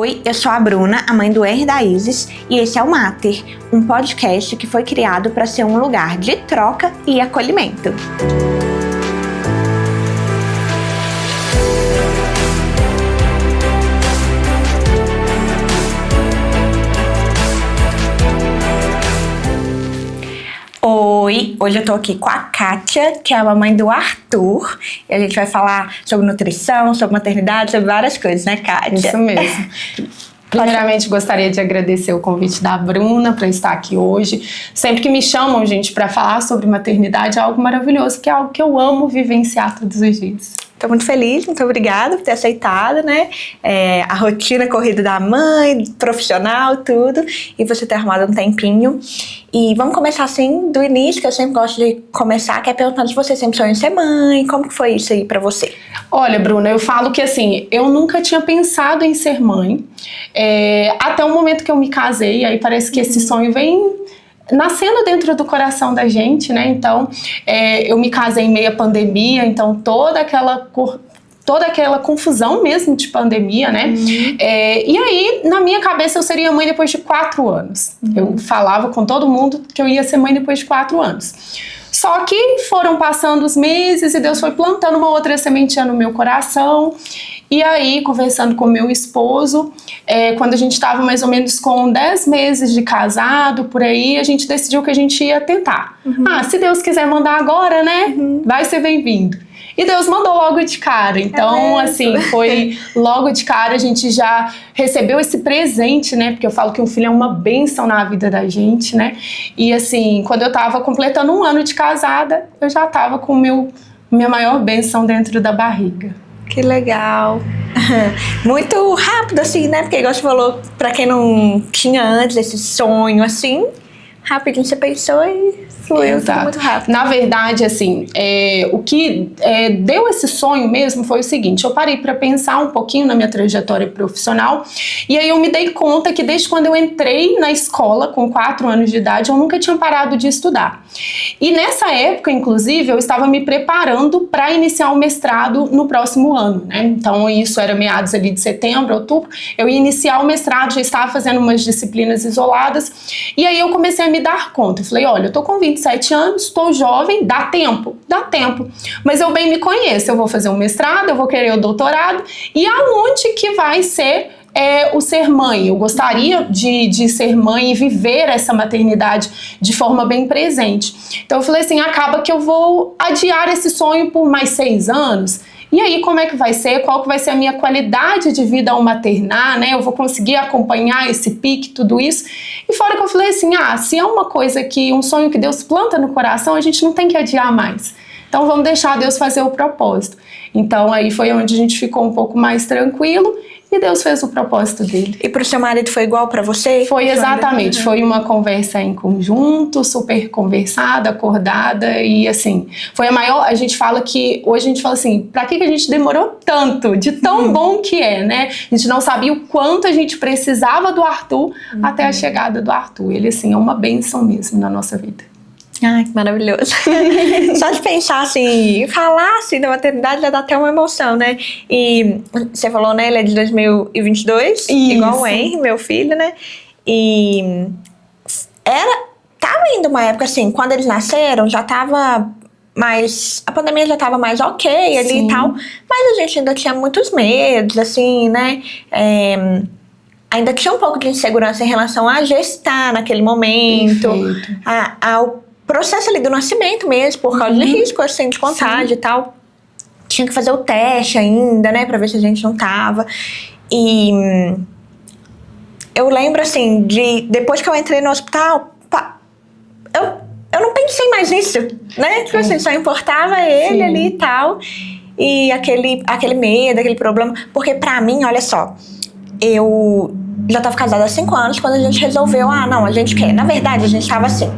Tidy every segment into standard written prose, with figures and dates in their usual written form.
Oi, eu sou a Bruna, a mãe do Henry e da Isis, e esse é o Mater, um podcast que foi criado para ser um lugar de troca e acolhimento. Oi, hoje eu tô aqui com a Kátia, que é a mamãe do Arthur, e a gente vai falar sobre nutrição, sobre maternidade, sobre várias coisas, né, Kátia? Isso mesmo. Primeiramente, gostaria de agradecer o convite da Bruna para estar aqui hoje. Sempre que me chamam, gente, para falar sobre maternidade, é algo maravilhoso, que é algo que eu amo vivenciar todos os dias. Estou muito feliz, muito obrigada por ter aceitado, né? A rotina corrida da mãe, profissional, tudo, e você ter arrumado um tempinho. E vamos começar assim, do início, que eu sempre gosto de começar, que é perguntando se você sempre sonhou em ser mãe, como que foi isso aí pra você? Olha, Bruna, eu falo que assim, eu nunca tinha pensado em ser mãe, até o momento que eu me casei, aí parece que esse sonho vem nascendo dentro do coração da gente, né? Então, eu me casei em meio à pandemia, então toda aquela confusão mesmo de pandemia, né? E aí, na minha cabeça, eu seria mãe depois de 4 anos. Eu falava com todo mundo que eu ia ser mãe depois de 4 anos. Só que foram passando os meses e Deus foi plantando uma outra sementinha no meu coração. E aí, conversando com meu esposo, quando a gente estava mais ou menos com 10 meses de casado, por aí, a gente decidiu que a gente ia tentar. Se Deus quiser mandar agora, né? Vai ser bem-vindo. E Deus mandou logo de cara. Então, assim, foi logo de cara, a gente já recebeu esse presente, né? Porque eu falo que um filho é uma bênção na vida da gente, né? E assim, quando eu tava completando 1 ano de casada, eu já tava com minha maior bênção dentro da barriga. Que legal. Muito rápido, assim, né? Porque, igual você falou, pra quem não tinha antes esse sonho, assim, rapidinho você pensou e fluiu tudo muito rápido. Na verdade, assim, o que deu esse sonho mesmo foi o seguinte: eu parei para pensar um pouquinho na minha trajetória profissional e aí eu me dei conta que desde quando eu entrei na escola, com 4 anos de idade, eu nunca tinha parado de estudar. E nessa época, inclusive, eu estava me preparando para iniciar o mestrado no próximo ano, né? Então, isso era meados ali de setembro, outubro, eu ia iniciar o mestrado, já estava fazendo umas disciplinas isoladas, e aí eu comecei a me dar conta. Eu falei, olha, eu tô com 27 anos, estou jovem, dá tempo, mas eu bem me conheço, eu vou fazer um mestrado, eu vou querer o doutorado, e aonde que vai ser o ser mãe? Eu gostaria de ser mãe e viver essa maternidade de forma bem presente. Então eu falei assim, acaba que eu vou adiar esse sonho por mais 6 anos, e aí como é que vai ser? Qual que vai ser a minha qualidade de vida ao maternar, né? Eu vou conseguir acompanhar esse pique, tudo isso. E fora que eu falei assim, se é uma coisa um sonho que Deus planta no coração, a gente não tem que adiar mais. Então vamos deixar Deus fazer o propósito. Então aí foi onde a gente ficou um pouco mais tranquilo e Deus fez o propósito dele. E pro seu marido foi igual pra você? Foi exatamente, foi uma conversa em conjunto, super conversada, acordada e assim, foi a maior, a gente fala que, hoje a gente fala assim, pra que a gente demorou tanto, de tão bom que né? A gente não sabia o quanto a gente precisava do Arthur até a chegada do Arthur. Ele assim, é uma bênção mesmo na nossa vida. Ai, que maravilhoso. Só de pensar assim, falar assim da maternidade já dá até uma emoção, né? E você falou, né, ele é de 2022, Isso. igual o Henry, meu filho, né? E tava indo uma época assim, quando eles nasceram, já tava mais, a pandemia já tava mais ok ali. Sim. E tal, mas a gente ainda tinha muitos medos, assim, né? Ainda tinha um pouco de insegurança em relação a gestar naquele momento, ao processo ali do nascimento mesmo, por causa de risco assim, de contágio. Sim. E tal. Tinha que fazer o teste ainda, né, pra ver se a gente não tava. E eu lembro assim, depois que eu entrei no hospital, eu não pensei mais nisso, né? Tipo assim, só importava ele. Sim. Ali e tal. E aquele medo, aquele problema. Porque pra mim, olha só, eu já tava casada há 5 anos quando a gente resolveu, não, a gente quer. Na verdade, a gente tava assim,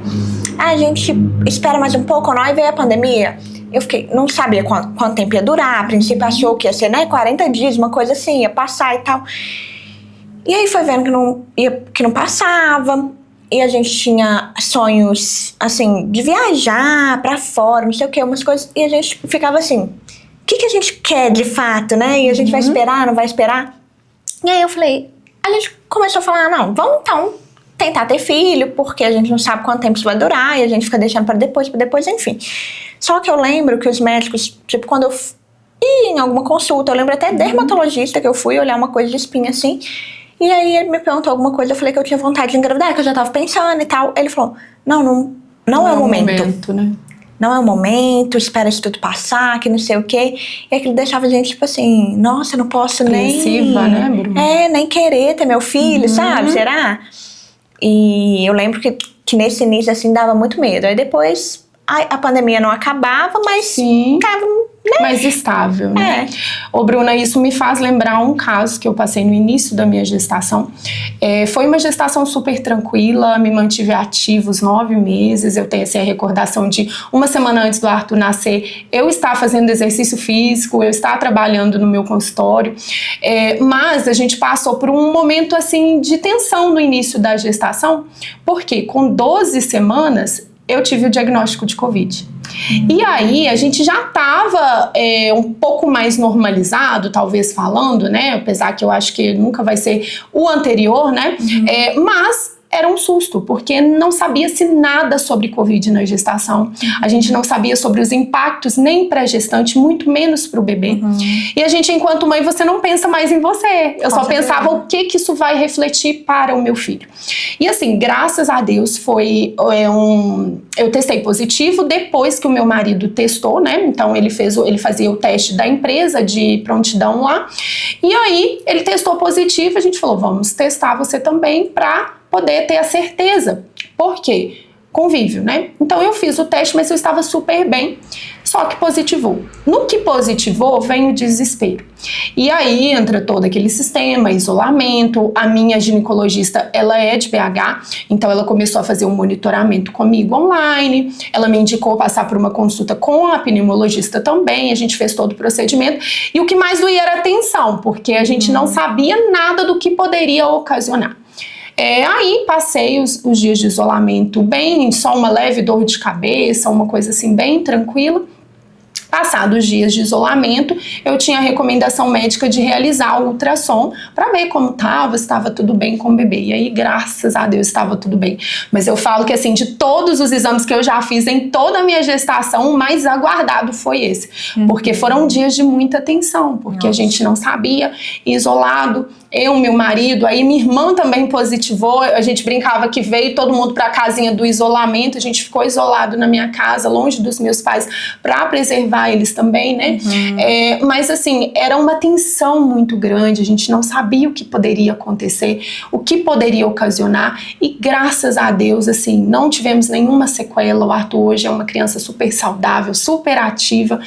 a gente espera mais um pouco, não, e veio a pandemia. Eu não sabia quanto tempo ia durar, a princípio achou que ia ser, né, 40 dias, uma coisa assim, ia passar e tal. E aí foi vendo que não passava, e a gente tinha sonhos, assim, de viajar pra fora, não sei o que, umas coisas, e a gente ficava assim, o que a gente quer de fato, né, e a gente vai esperar, não vai esperar? E aí eu falei, a gente começou a falar, não, vamos então tentar ter filho, porque a gente não sabe quanto tempo isso vai durar, e a gente fica deixando pra depois, enfim. Só que eu lembro que os médicos, tipo, quando eu ia em alguma consulta, eu lembro até dermatologista que eu fui olhar uma coisa de espinha assim, e aí ele me perguntou alguma coisa, eu falei que eu tinha vontade de engravidar, que eu já tava pensando e tal. Ele falou, não é o momento. Né? Não é o momento, espera isso tudo passar, que não sei o quê. E aquilo deixava a gente, tipo assim, nossa, eu não posso Apreensiva, né, Bruna? nem querer ter meu filho, sabe? Será? E eu lembro que nesse início, assim, dava muito medo. Aí depois a pandemia não acabava, mas ficava, né? Mais estável, né? Ô, Bruna, isso me faz lembrar um caso que eu passei no início da minha gestação. Foi uma gestação super tranquila, me mantive ativa os 9 meses. Eu tenho assim, a recordação de uma semana antes do Arthur nascer, eu estava fazendo exercício físico, eu estava trabalhando no meu consultório. Mas a gente passou por um momento assim de tensão no início da gestação, porque com 12 semanas eu tive o diagnóstico de Covid. E aí a gente já estava um pouco mais normalizado, talvez falando, né? Apesar que eu acho que nunca vai ser o anterior, né? Mas era um susto, porque não sabia-se nada sobre Covid na gestação. A gente não sabia sobre os impactos nem para a gestante, muito menos para o bebê. E a gente, enquanto mãe, você não pensa mais em você. Eu só pensava o que isso vai refletir para o meu filho. E assim, graças a Deus, eu testei positivo depois que o meu marido testou, né? Então ele fazia o teste da empresa de prontidão lá. E aí ele testou positivo, a gente falou, vamos testar você também para poder ter a certeza. Por quê? Convívio, né? Então eu fiz o teste, mas eu estava super bem, só que positivou. No que positivou, vem o desespero. E aí entra todo aquele sistema, isolamento. A minha ginecologista, ela é de BH, então ela começou a fazer um monitoramento comigo online, ela me indicou passar por uma consulta com a pneumologista também, a gente fez todo o procedimento, e o que mais doía era a tensão, porque a gente não sabia nada do que poderia ocasionar. Aí passei os dias de isolamento bem, só uma leve dor de cabeça, uma coisa assim bem tranquila. Passados os dias de isolamento, eu tinha a recomendação médica de realizar o ultrassom para ver como estava, se estava tudo bem com o bebê. E aí, graças a Deus, estava tudo bem. Mas eu falo que, assim, de todos os exames que eu já fiz em toda a minha gestação, o mais aguardado foi esse. Porque foram dias de muita tensão, porque a gente não sabia, isolado. Eu, meu marido, aí minha irmã também positivou, a gente brincava que veio todo mundo para a casinha do isolamento, a gente ficou isolado na minha casa, longe dos meus pais, para preservar eles também, né? Mas assim, era uma tensão muito grande, a gente não sabia o que poderia acontecer, o que poderia ocasionar, e graças a Deus, assim, não tivemos nenhuma sequela. O Arthur hoje é uma criança super saudável, super ativa,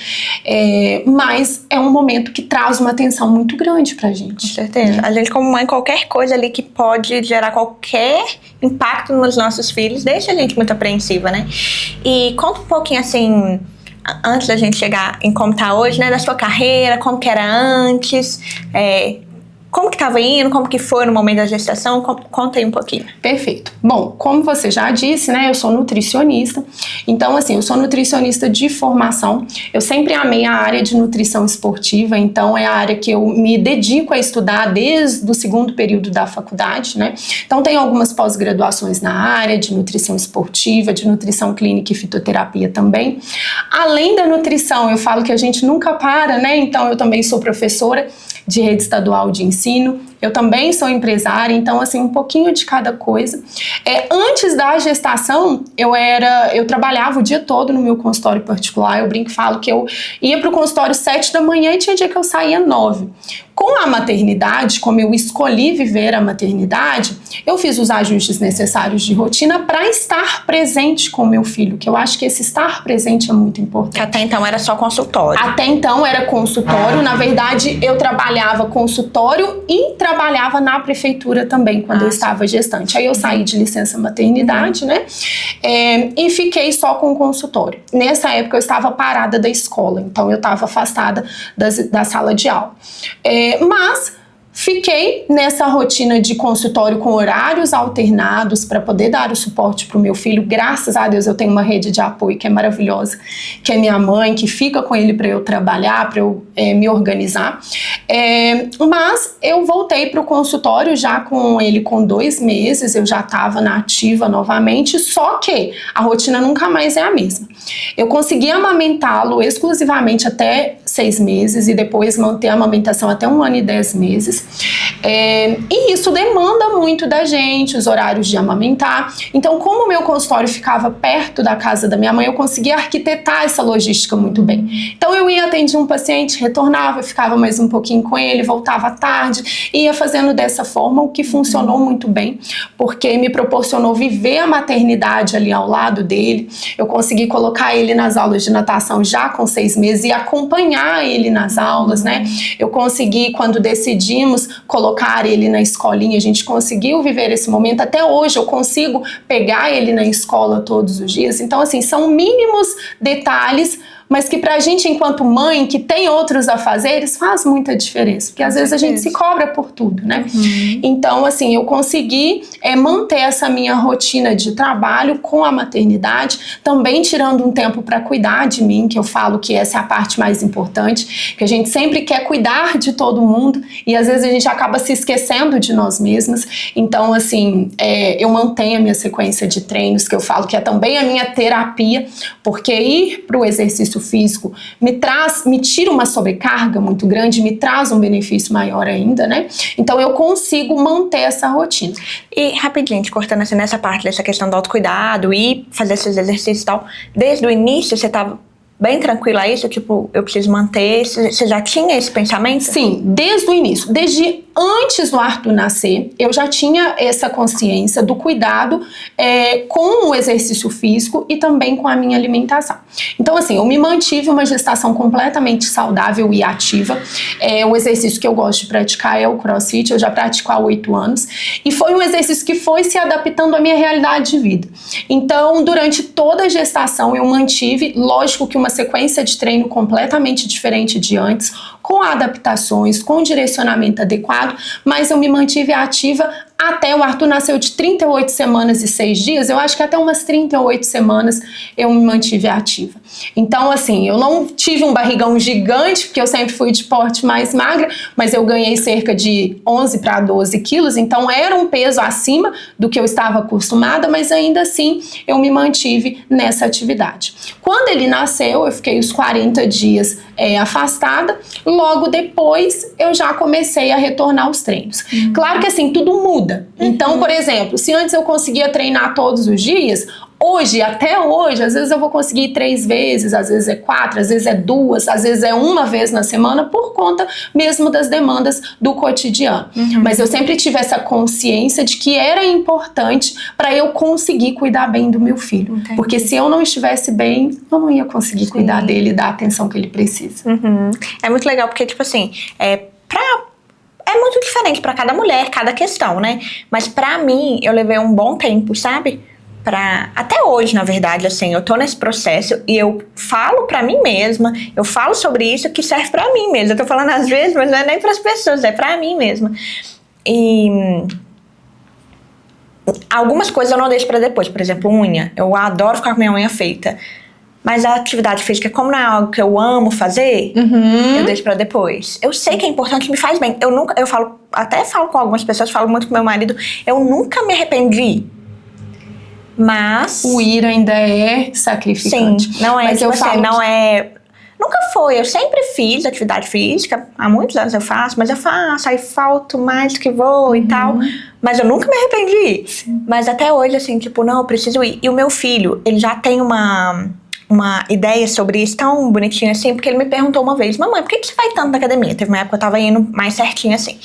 mas é um momento que traz uma tensão muito grande pra gente. Com certeza. A gente, como mãe, qualquer coisa ali que pode gerar qualquer impacto nos nossos filhos, deixa a gente muito apreensiva, né? E conta um pouquinho, assim, antes da gente chegar em como tá hoje, né? Da sua carreira, como que era antes, como que estava indo, como que foi no momento da gestação, conta aí um pouquinho. Perfeito. Bom, como você já disse, né, eu sou nutricionista, então assim, eu sou nutricionista de formação, eu sempre amei a área de nutrição esportiva, então é a área que eu me dedico a estudar desde o 2º período da faculdade, né, então tenho algumas pós-graduações na área de nutrição esportiva, de nutrição clínica e fitoterapia também. Além da nutrição, eu falo que a gente nunca para, né, então eu também sou professora de rede estadual de ensino, eu também sou empresária, então assim, um pouquinho de cada coisa. Antes da gestação, eu trabalhava o dia todo no meu consultório particular, eu brinco e falo que eu ia para o consultório 7 da manhã e tinha dia que eu saía 9. Com a maternidade, como eu escolhi viver a maternidade, eu fiz os ajustes necessários de rotina para estar presente com o meu filho, que eu acho que esse estar presente é muito importante. Até então era só consultório. Até então era consultório, na verdade eu trabalhava consultório e trabalhava na prefeitura também quando eu estava gestante. Aí eu saí de licença maternidade, né? E fiquei só com o consultório. Nessa época eu estava parada da escola, então eu estava afastada da sala de aula. Mas Fiquei nessa rotina de consultório com horários alternados para poder dar o suporte para o meu filho. Graças a Deus eu tenho uma rede de apoio que é maravilhosa, que é minha mãe, que fica com ele para eu trabalhar, para eu me organizar. Mas eu voltei para o consultório já com ele com 2 meses, eu já estava na ativa novamente, só que a rotina nunca mais é a mesma. Eu consegui amamentá-lo exclusivamente até 6 meses e depois manter a amamentação até 1 ano e 10 meses. E isso demanda muito da gente, os horários de amamentar. Então, como o meu consultório ficava perto da casa da minha mãe, eu conseguia arquitetar essa logística muito bem. Então, eu ia atender um paciente, retornava, ficava mais um pouquinho com ele, voltava à tarde, ia fazendo dessa forma, o que funcionou muito bem, porque me proporcionou viver a maternidade ali ao lado dele. Eu consegui colocar ele nas aulas de natação já com 6 meses e acompanhar ele nas aulas, né? Eu consegui, quando decidimos colocar ele na escolinha, a gente conseguiu viver esse momento. Até hoje eu consigo pegar ele na escola todos os dias. Então, assim, são mínimos detalhes, mas que pra gente, enquanto mãe, que tem outros afazeres, faz muita diferença. Porque às vezes a gente se cobra por tudo, né? Então, assim, eu consegui manter essa minha rotina de trabalho com a maternidade, também tirando um tempo para cuidar de mim, que eu falo que essa é a parte mais importante, que a gente sempre quer cuidar de todo mundo e às vezes a gente acaba se esquecendo de nós mesmas. Então, assim, eu mantenho a minha sequência de treinos, que eu falo que é também a minha terapia, porque ir pro exercício físico me tira uma sobrecarga muito grande, me traz um benefício maior ainda, né? Então eu consigo manter essa rotina. E rapidinho, te cortando assim nessa parte dessa questão do autocuidado e fazer esses exercícios e tal, desde o início você estava bem tranquila a isso? Tipo, eu preciso manter, você já tinha esse pensamento? Sim, desde o início, desde antes do Arthur nascer, eu já tinha essa consciência do cuidado com o exercício físico e também com a minha alimentação. Então, assim, eu me mantive uma gestação completamente saudável e ativa. O exercício que eu gosto de praticar é o CrossFit, eu já pratico há 8 anos, e foi um exercício que foi se adaptando à minha realidade de vida. Então, durante toda a gestação, eu mantive, lógico que uma sequência de treino completamente diferente de antes, com adaptações, com direcionamento adequado, mas eu me mantive ativa até o Arthur nasceu de 38 semanas e 6 dias, eu acho que até umas 38 semanas eu me mantive ativa. Então, assim, eu não tive um barrigão gigante, porque eu sempre fui de porte mais magra, mas eu ganhei cerca de 11 para 12 quilos, então era um peso acima do que eu estava acostumada, mas ainda assim eu me mantive nessa atividade. Quando ele nasceu, eu fiquei os 40 dias afastada, logo depois eu já comecei a retornar aos treinos. Claro que assim, tudo muda. Então, por exemplo, se antes eu conseguia treinar todos os dias, hoje, até hoje, às vezes eu vou conseguir 3 vezes, às vezes é 4, às vezes é 2, às vezes é 1 vez na semana, por conta mesmo das demandas do cotidiano. Mas eu sempre tive essa consciência de que era importante para eu conseguir cuidar bem do meu filho. Entendi. Porque se eu não estivesse bem, eu não ia conseguir cuidar dele e dar a atenção que ele precisa. É muito legal, porque, tipo assim, é muito diferente pra cada mulher, cada questão, né? Mas pra mim, eu levei um bom tempo, sabe? Até hoje, na verdade, assim, eu tô nesse processo e eu falo pra mim mesma, eu falo sobre isso que serve pra mim mesma. Eu tô falando às vezes, mas não é nem pras pessoas, é pra mim mesma. E algumas coisas eu não deixo pra depois, por exemplo, unha. Eu adoro ficar com minha unha feita. Mas a atividade física, como não é algo que eu amo fazer, eu deixo pra depois. Eu sei que é importante, me faz bem. Até falo com algumas pessoas, falo muito com meu marido, eu nunca me arrependi. Mas o ir ainda é sacrificante. Sim, não é, mas tipo assim, não é... Nunca foi, eu sempre fiz atividade física, há muitos anos eu faço, mas eu faço, aí falto mais do que vou e tal. Mas eu nunca me arrependi. Mas até hoje, assim, tipo, não, eu preciso ir. E o meu filho, ele já tem uma ideia sobre isso tão bonitinha assim, porque ele me perguntou uma vez, mamãe, por que você vai tanto na academia? Teve uma época que eu tava indo mais certinho assim.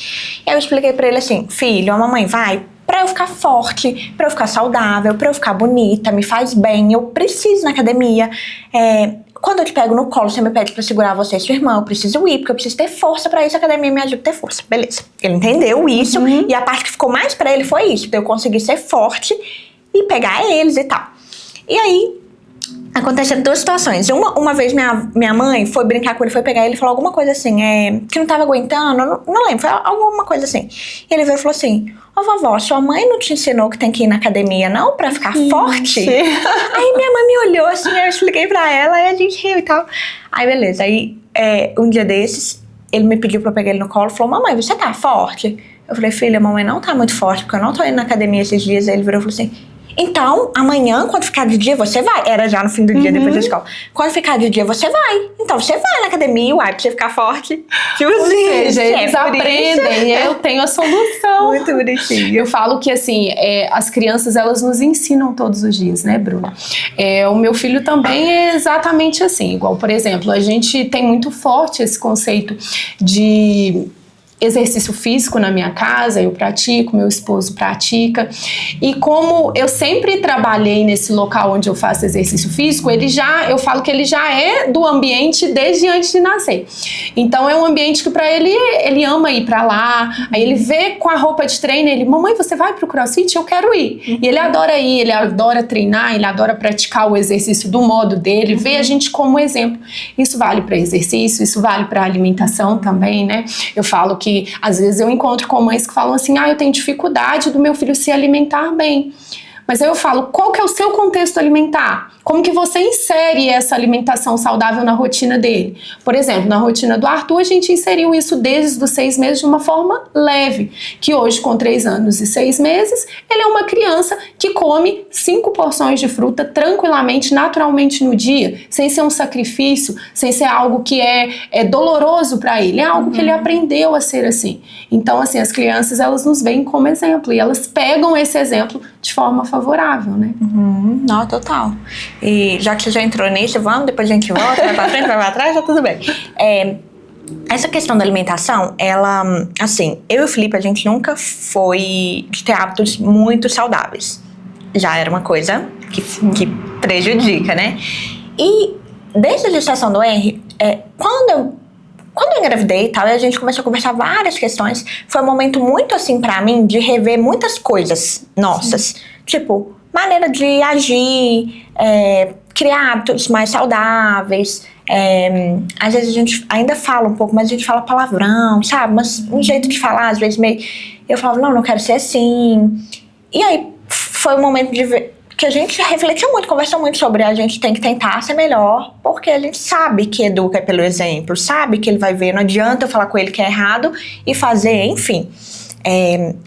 E aí eu expliquei pra ele assim, filho, a mamãe vai pra eu ficar forte, pra eu ficar saudável, pra eu ficar bonita, me faz bem, eu preciso ir na academia. Quando eu te pego no colo, você me pede pra segurar você e sua irmã, eu preciso ir, porque eu preciso ter força pra isso, a academia me ajuda a ter força. Beleza. Ele entendeu isso, e a parte que ficou mais pra ele foi isso, pra eu conseguir ser forte e pegar eles e tal. E aí, aconteceram duas situações. Uma vez minha mãe foi brincar com ele, foi pegar ele e falou alguma coisa assim, que não tava aguentando, não lembro, foi alguma coisa assim. E ele veio e falou assim: ô vovó, sua mãe não te ensinou que tem que ir na academia não, pra ficar forte? Aí minha mãe me olhou assim, eu expliquei pra ela, aí a gente riu e tal. Aí beleza, aí um dia desses, ele me pediu pra eu pegar ele no colo e falou: mamãe, você tá forte? Eu falei: filha, a mamãe não tá muito forte, porque eu não tô indo na academia esses dias. Aí ele virou e falou assim: então, amanhã, quando ficar de dia, você vai. Era já no fim do dia, depois da escola. Quando ficar de dia, você vai. Então, você vai na academia, uai, pra você ficar forte. Ou seja, eles aprendem, eu tenho a solução. Muito bonitinho. Eu falo que, assim, as crianças, elas nos ensinam todos os dias, né, Bruna? O meu filho também é exatamente assim. Igual, por exemplo, a gente tem muito forte esse conceito de exercício físico na minha casa, eu pratico, meu esposo pratica, e como eu sempre trabalhei nesse local onde eu faço exercício físico, eu falo que ele já é do ambiente desde antes de nascer. Então é um ambiente que para ele ama ir para lá, aí ele vê com a roupa de treino, ele: mamãe, você vai pro CrossFit? Eu quero ir. E ele adora ir, ele adora treinar, ele adora praticar o exercício do modo dele, vê a gente como exemplo. Isso vale para exercício, isso vale para alimentação também, né? Eu falo que às vezes eu encontro com mães que falam assim: eu tenho dificuldade do meu filho se alimentar bem. Mas aí eu falo: qual que é o seu contexto alimentar? Como que você insere essa alimentação saudável na rotina dele? Por exemplo, na rotina do Arthur, a gente inseriu isso desde os 6 meses de uma forma leve, que hoje, com 3 anos e 6 meses, ele é uma criança que come 5 porções de fruta tranquilamente, naturalmente no dia, sem ser um sacrifício, sem ser algo que é doloroso para ele, é algo que ele aprendeu a ser assim. Então, assim, as crianças, elas nos veem como exemplo, e elas pegam esse exemplo de forma favorável, né? Não, total. E já que você já entrou nisso, vamos, depois a gente volta, vai pra frente, vai pra trás, já tudo bem. Essa questão da alimentação, ela, assim, eu e o Felipe, a gente nunca foi de ter hábitos muito saudáveis. Já era uma coisa que prejudica, né? E desde a gestação do Henry, quando eu engravidei e tal, e a gente começou a conversar várias questões, foi um momento muito, assim, pra mim, de rever muitas coisas nossas. Sim. Tipo, maneira de agir, criar hábitos mais saudáveis. Às vezes a gente ainda fala um pouco, mas a gente fala palavrão, sabe? Mas um jeito de falar, às vezes meio... Eu falava: não quero ser assim. E aí foi um momento de ver que a gente refletiu muito, conversou muito sobre a gente tem que tentar ser melhor, porque a gente sabe que educa pelo exemplo, sabe que ele vai ver, não adianta eu falar com ele que é errado e fazer, enfim.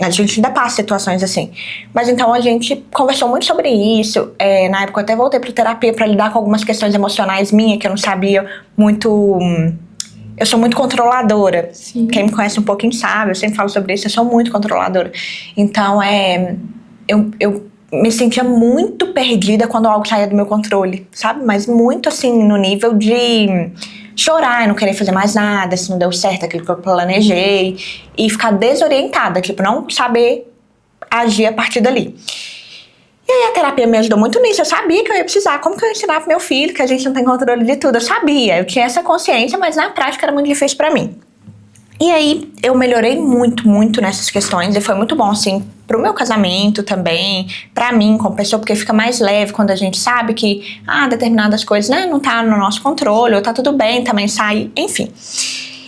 A gente ainda passa situações assim. Mas então a gente conversou muito sobre isso. Na época eu até voltei pra terapia pra lidar com algumas questões emocionais minhas que eu não sabia muito. Eu sou muito controladora. Sim. Quem me conhece um pouquinho sabe, eu sempre falo sobre isso, eu sou muito controladora. Então eu me sentia muito perdida quando algo saía do meu controle, sabe? Mas muito assim, no nível de chorar e não querer fazer mais nada, se não deu certo aquilo que eu planejei, e ficar desorientada, tipo, não saber agir a partir dali. E aí a terapia me ajudou muito nisso. Eu sabia que eu ia precisar. Como que eu ia ensinar pro meu filho que a gente não tem controle de tudo? Eu sabia, eu tinha essa consciência, mas na prática era muito difícil pra mim. E aí eu melhorei muito, muito nessas questões, e foi muito bom, assim, pro meu casamento também, pra mim como pessoa, porque fica mais leve quando a gente sabe que determinadas coisas, né, não tá no nosso controle, ou tá tudo bem também sair, enfim.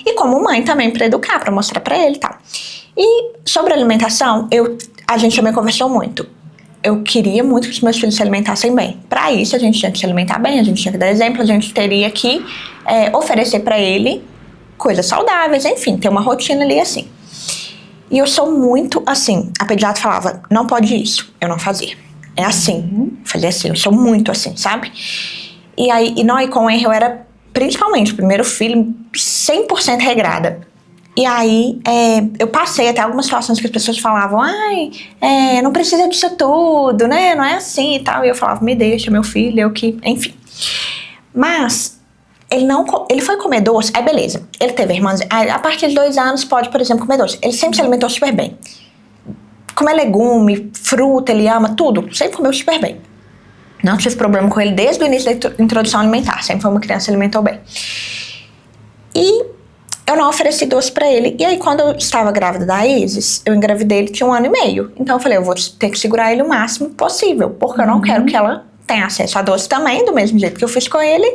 E como mãe também pra educar, pra mostrar pra ele e tal. E sobre alimentação, a gente também conversou muito. Eu queria muito que os meus filhos se alimentassem bem. Pra isso, a gente tinha que se alimentar bem, a gente tinha que dar exemplo, a gente teria que oferecer pra ele coisas saudáveis, enfim, ter uma rotina ali assim. E eu sou muito assim. A pediatra falava: não pode isso. Eu não fazia. É assim. Fazia assim. Eu sou muito assim, sabe? E aí, e com o Henry eu era, principalmente, o primeiro filho, 100% regrada. E aí, eu passei até algumas situações que as pessoas falavam: não precisa disso tudo, né? Não é assim e tal. E eu falava: me deixa, meu filho, eu que... Enfim. Mas ele foi comer doce, aí beleza, ele teve irmãs, a partir de 2 anos pode, por exemplo, comer doce. Ele sempre se alimentou super bem. Comer legume, fruta, ele ama tudo, sempre comeu super bem. Não tive problema com ele desde o início da introdução alimentar, sempre foi uma criança que se alimentou bem. E eu não ofereci doce pra ele. E aí, quando eu estava grávida da Isis, eu engravidei, ele tinha 1 ano e meio. Então eu falei: eu vou ter que segurar ele o máximo possível, porque eu não quero que ela tem acesso a doce também, do mesmo jeito que eu fiz com ele.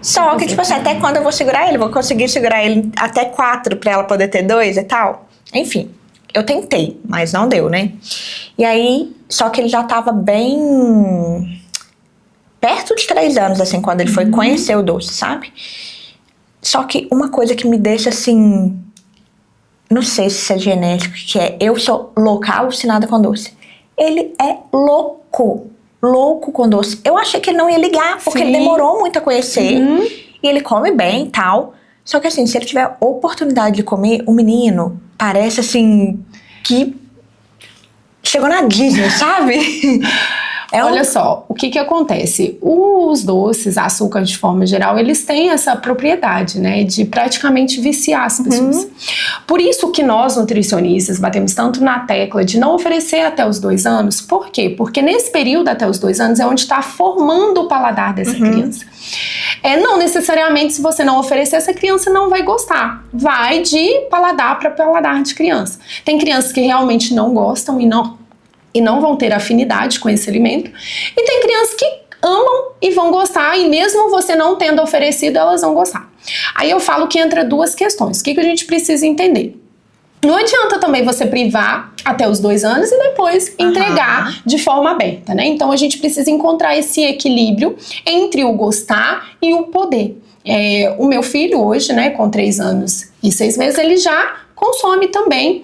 Só que, tipo assim, até quando eu vou segurar ele? Vou conseguir segurar ele até 4 pra ela poder ter 2 e tal? Enfim, eu tentei, mas não deu, né? E aí, só que ele já tava bem perto de 3 anos, assim, quando ele foi conhecer o doce, sabe? Só que uma coisa que me deixa, assim, não sei se é genético, que é, eu sou louca, alucinada com doce. Ele é louco com doce. Eu achei que ele não ia ligar, porque ele demorou muito a conhecer. E ele come bem e tal. Só que assim, se ele tiver oportunidade de comer, o menino parece assim, que chegou na Disney, sabe? Olha só, o que acontece? Os doces, açúcar de forma geral, eles têm essa propriedade, né, de praticamente viciar as pessoas. Por isso que nós, nutricionistas, batemos tanto na tecla de não oferecer até os 2 anos. Por quê? Porque nesse período até os 2 anos é onde está formando o paladar dessa criança. Não necessariamente, se você não oferecer, essa criança não vai gostar. Vai de paladar para paladar de criança. Tem crianças que realmente não gostam e não vão ter afinidade com esse alimento. E tem crianças que amam e vão gostar, e mesmo você não tendo oferecido, elas vão gostar. Aí eu falo que entra 2 questões. O que a gente precisa entender? Não adianta também você privar até os 2 anos e depois entregar de forma aberta, né? Então a gente precisa encontrar esse equilíbrio entre o gostar e o poder. O meu filho hoje, né, com 3 anos e 6 meses, ele já consome também.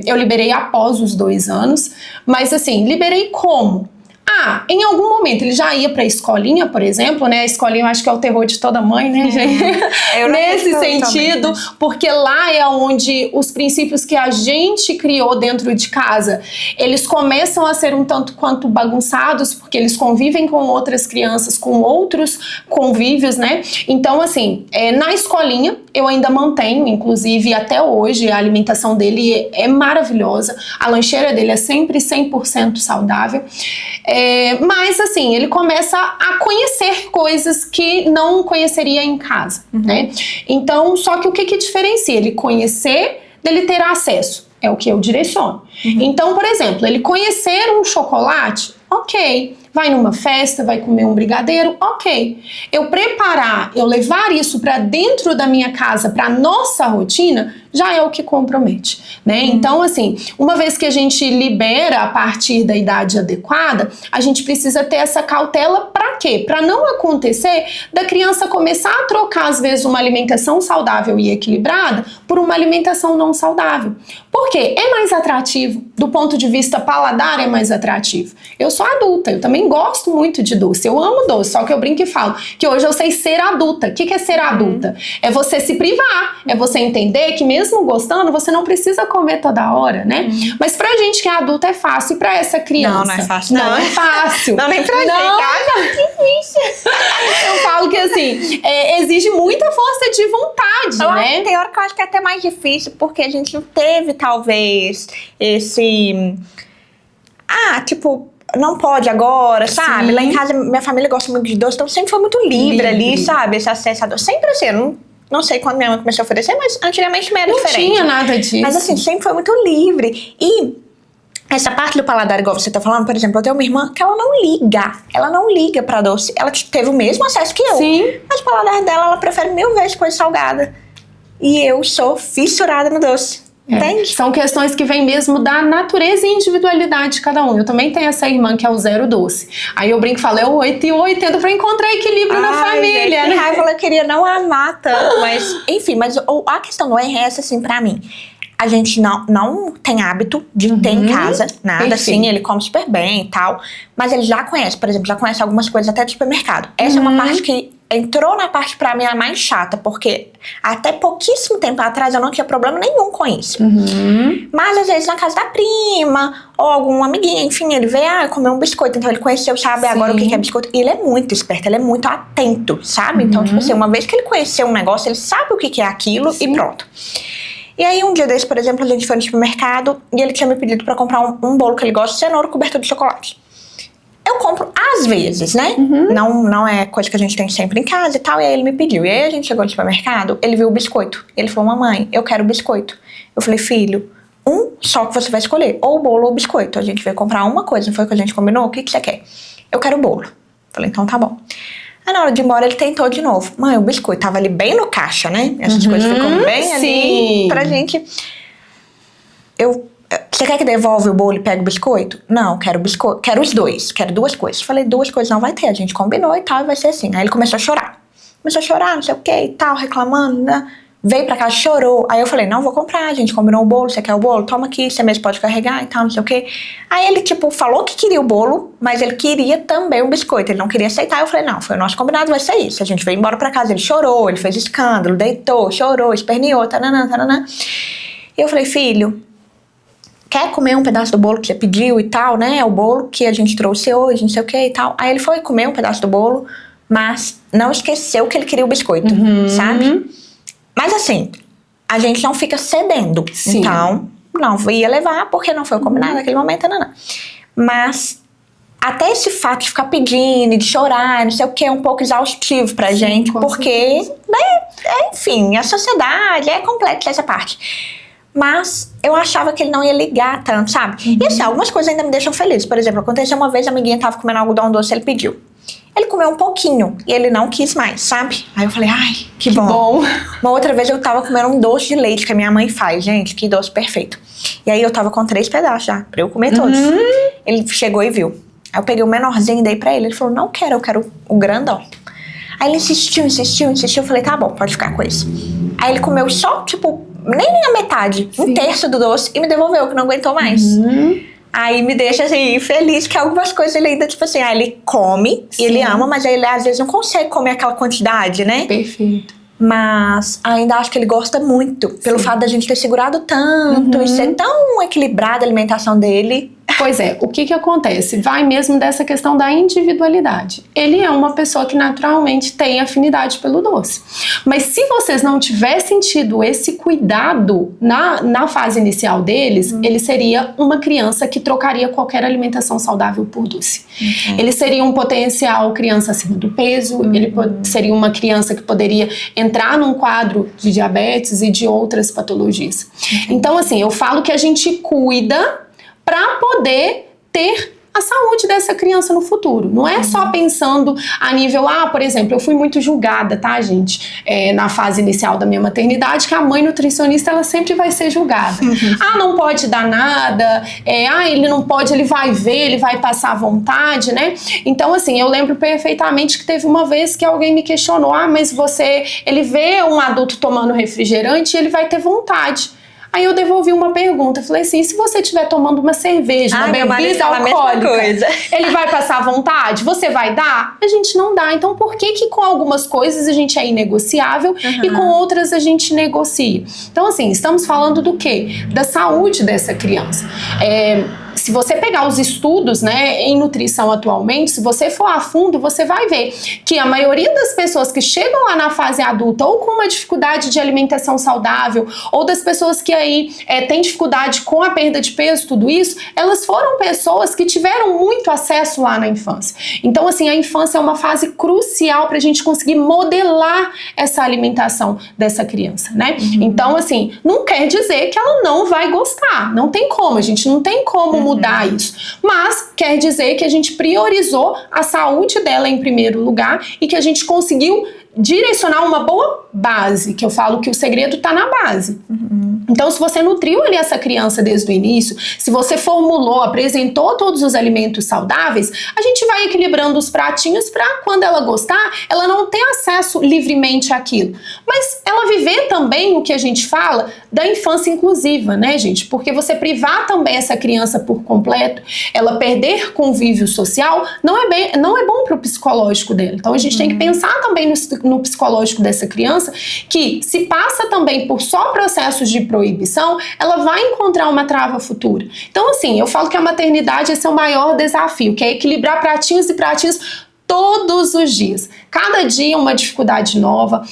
Eu liberei após os 2 anos, mas assim, liberei como? Em algum momento ele já ia pra escolinha, por exemplo, né? A escolinha eu acho que é o terror de toda mãe, né, gente? Nesse sentido, também, porque lá é onde os princípios que a gente criou dentro de casa, eles começam a ser um tanto quanto bagunçados, porque eles convivem com outras crianças, com outros convívios, né? Então, assim, na escolinha eu ainda mantenho, inclusive até hoje, a alimentação dele é maravilhosa, a lancheira dele é sempre 100% saudável. Mas assim, ele começa a conhecer coisas que não conheceria em casa, né? Então, só que o que diferencia ele conhecer dele ter acesso? É o que eu direciono. Então, por exemplo, ele conhecer um chocolate, ok. Vai numa festa, vai comer um brigadeiro, ok. Eu preparar, eu levar isso para dentro da minha casa, para nossa rotina, já é o que compromete, né? Então, assim, uma vez que a gente libera a partir da idade adequada, a gente precisa ter essa cautela para quê? Para não acontecer da criança começar a trocar, às vezes, uma alimentação saudável e equilibrada por uma alimentação não saudável. Por quê? É mais atrativo. Do ponto de vista paladar, é mais atrativo. Eu sou adulta, eu também gosto muito de doce. Eu amo doce, só que eu brinco e falo que hoje eu sei ser adulta. O que é ser adulta? É você se privar, é você entender que mesmo gostando, você não precisa comer toda hora, né? Mas pra gente que é adulta é fácil, e pra essa criança? Não é fácil. Não é fácil. Não, nem pra gente. Difícil. Eu falo que assim, exige muita força de vontade, né? Tem hora que eu acho que é até mais difícil, porque a gente não teve, talvez, esse... tipo... não pode agora, sabe? Lá em casa, minha família gosta muito de doce, então sempre foi muito livre ali, sabe? Esse acesso a doce. Sempre assim, não sei quando minha mãe começou a oferecer, mas antigamente também era diferente. Não tinha nada disso. Mas assim, sempre foi muito livre. E essa parte do paladar, igual você tá falando, por exemplo, eu tenho uma irmã que ela não liga pra doce. Ela teve o mesmo acesso que eu. Sim. Mas o paladar dela, ela prefere 1000 vezes coisa salgada. E eu sou fissurada no doce. Entende? São questões que vêm mesmo da natureza e individualidade de cada um. Eu também tenho essa irmã que é o 0 doce. Aí eu brinco e falo, é o 8 e 80 pra encontrar equilíbrio na família, gente, né? Raiva, eu queria não amar tanto, mas enfim, mas a questão do R é essa, assim, pra mim. A gente não tem hábito de ter em casa, nada assim, ele come super bem e tal, mas ele já conhece, por exemplo, já conhece algumas coisas até do supermercado. Essa é uma parte que entrou na parte pra mim a mais chata, porque até pouquíssimo tempo atrás eu não tinha problema nenhum com isso. Mas às vezes na casa da prima, ou algum amiguinho, enfim, ele vê, comer um biscoito, então ele conheceu, sabe agora o que é biscoito. E ele é muito esperto, ele é muito atento, sabe? Então, tipo assim, uma vez que ele conheceu um negócio, ele sabe o que é aquilo e pronto. E aí, um dia desse, por exemplo, a gente foi no supermercado e ele tinha me pedido pra comprar um bolo que ele gosta de cenoura coberto de chocolate. Eu compro às vezes, né? Não é coisa que a gente tem sempre em casa e tal. E aí ele me pediu. E aí a gente chegou no supermercado, ele viu o biscoito. Ele falou, mamãe, eu quero biscoito. Eu falei, filho, um só que você vai escolher. Ou o bolo ou o biscoito. A gente veio comprar uma coisa, não foi o que a gente combinou? O que você quer? Eu quero o bolo. Falei, então tá bom. Aí na hora de ir embora ele tentou de novo. Mãe, o biscoito tava ali bem no caixa, né? Essas coisas ficam bem ali pra gente. Você quer que devolve o bolo e pegue o biscoito? Não, quero biscoito. Quero os dois. Quero 2 coisas. Falei, 2 coisas não vai ter. A gente combinou e tal, e vai ser assim. Aí ele começou a chorar. Começou a chorar, não sei o que e tal, reclamando, né? Veio pra casa, chorou. Aí eu falei, não vou comprar, a gente combinou o bolo, você quer o bolo? Toma aqui, você mesmo pode carregar e tal, não sei o quê. Aí ele, falou que queria o bolo, mas ele queria também o biscoito, ele não queria aceitar. Eu falei, não, foi o nosso combinado, vai ser isso. A gente veio embora pra casa, ele chorou, ele fez escândalo, deitou, chorou, esperneou, taranã, taranã. E eu falei, filho, quer comer um pedaço do bolo que você pediu e tal, né? É o bolo que a gente trouxe hoje, não sei o que e tal. Aí ele foi comer um pedaço do bolo, mas não esqueceu que ele queria o biscoito, sabe? Mas assim, a gente não fica cedendo. Sim. Então, não ia levar porque não foi o combinado naquele momento, não. Mas até esse fato de ficar pedindo, de chorar, não sei o que, é um pouco exaustivo pra gente, porque, né, enfim, a sociedade é complexa essa parte. Mas eu achava que ele não ia ligar tanto, sabe? E assim, algumas coisas ainda me deixam feliz. Por exemplo, aconteceu uma vez, a amiguinha tava comendo algodão doce, ele pediu. Ele comeu um pouquinho e ele não quis mais, sabe? Aí eu falei, ai, que bom. Uma outra vez eu tava comendo um doce de leite que a minha mãe faz, gente, que doce perfeito. E aí eu tava com 3 pedaços já, pra eu comer todos. Ele chegou e viu. Aí eu peguei o menorzinho e dei pra ele. Ele falou, não quero, eu quero o grandão. Aí ele insistiu. Eu falei, tá bom, pode ficar com esse. Aí ele comeu só, nem a metade, um terço do doce e me devolveu, que não aguentou mais. Aí me deixa, assim, feliz que algumas coisas ele ainda, ele come, e ele ama, mas ele às vezes não consegue comer aquela quantidade, né? Perfeito. Mas ainda acho que ele gosta muito, pelo fato da gente ter segurado tanto e ser tão equilibrada a alimentação dele. Pois é, o que acontece? Vai mesmo dessa questão da individualidade. Ele é uma pessoa que naturalmente tem afinidade pelo doce. Mas se vocês não tivessem tido esse cuidado na fase inicial deles, ele seria uma criança que trocaria qualquer alimentação saudável por doce. Ele seria um potencial criança acima do peso, ele seria uma criança que poderia entrar num quadro de diabetes e de outras patologias. Então, assim, eu falo que a gente cuida para poder ter a saúde dessa criança no futuro. Não é só pensando a nível, por exemplo, eu fui muito julgada, tá, gente? Na fase inicial da minha maternidade, que a mãe nutricionista, ela sempre vai ser julgada. Não pode dar nada, ele não pode, ele vai ver, ele vai passar vontade, né? Então, assim, eu lembro perfeitamente que teve uma vez que alguém me questionou, mas ele vê um adulto tomando refrigerante e ele vai ter vontade. Aí eu devolvi uma pergunta, falei assim, se você estiver tomando uma cerveja, uma bebida alcoólica, ele vai passar vontade? Você vai dar? A gente não dá. Então por que com algumas coisas a gente é inegociável e com outras a gente negocia? Então assim, estamos falando do quê? Da saúde dessa criança. Se você pegar os estudos, né, em nutrição atualmente, se você for a fundo, você vai ver que a maioria das pessoas que chegam lá na fase adulta ou com uma dificuldade de alimentação saudável, ou das pessoas que aí têm dificuldade com a perda de peso, tudo isso, elas foram pessoas que tiveram muito acesso lá na infância. Então, assim, a infância é uma fase crucial para a gente conseguir modelar essa alimentação dessa criança, né? Então, assim, não quer dizer que ela não vai gostar. Não tem como, a gente não tem como mudar isso. Mas quer dizer que a gente priorizou a saúde dela em primeiro lugar e que a gente conseguiu direcionar uma boa base, que eu falo que o segredo está na base. Então, se você nutriu ali essa criança desde o início, se você formulou, apresentou todos os alimentos saudáveis, a gente vai equilibrando os pratinhos para quando ela gostar, ela não ter acesso livremente àquilo. Mas ela viver também o que a gente fala da infância inclusiva, né, gente? Porque você privar também essa criança por completo, ela perder convívio social, não é bom para o psicológico dela. Então, a gente tem que pensar também no psicológico dessa criança, que se passa também por só processos de proibição, ela vai encontrar uma trava futura. Então, assim, eu falo que a maternidade esse é o maior desafio, que é equilibrar pratinhos e pratinhos todos os dias. Cada dia uma dificuldade nova.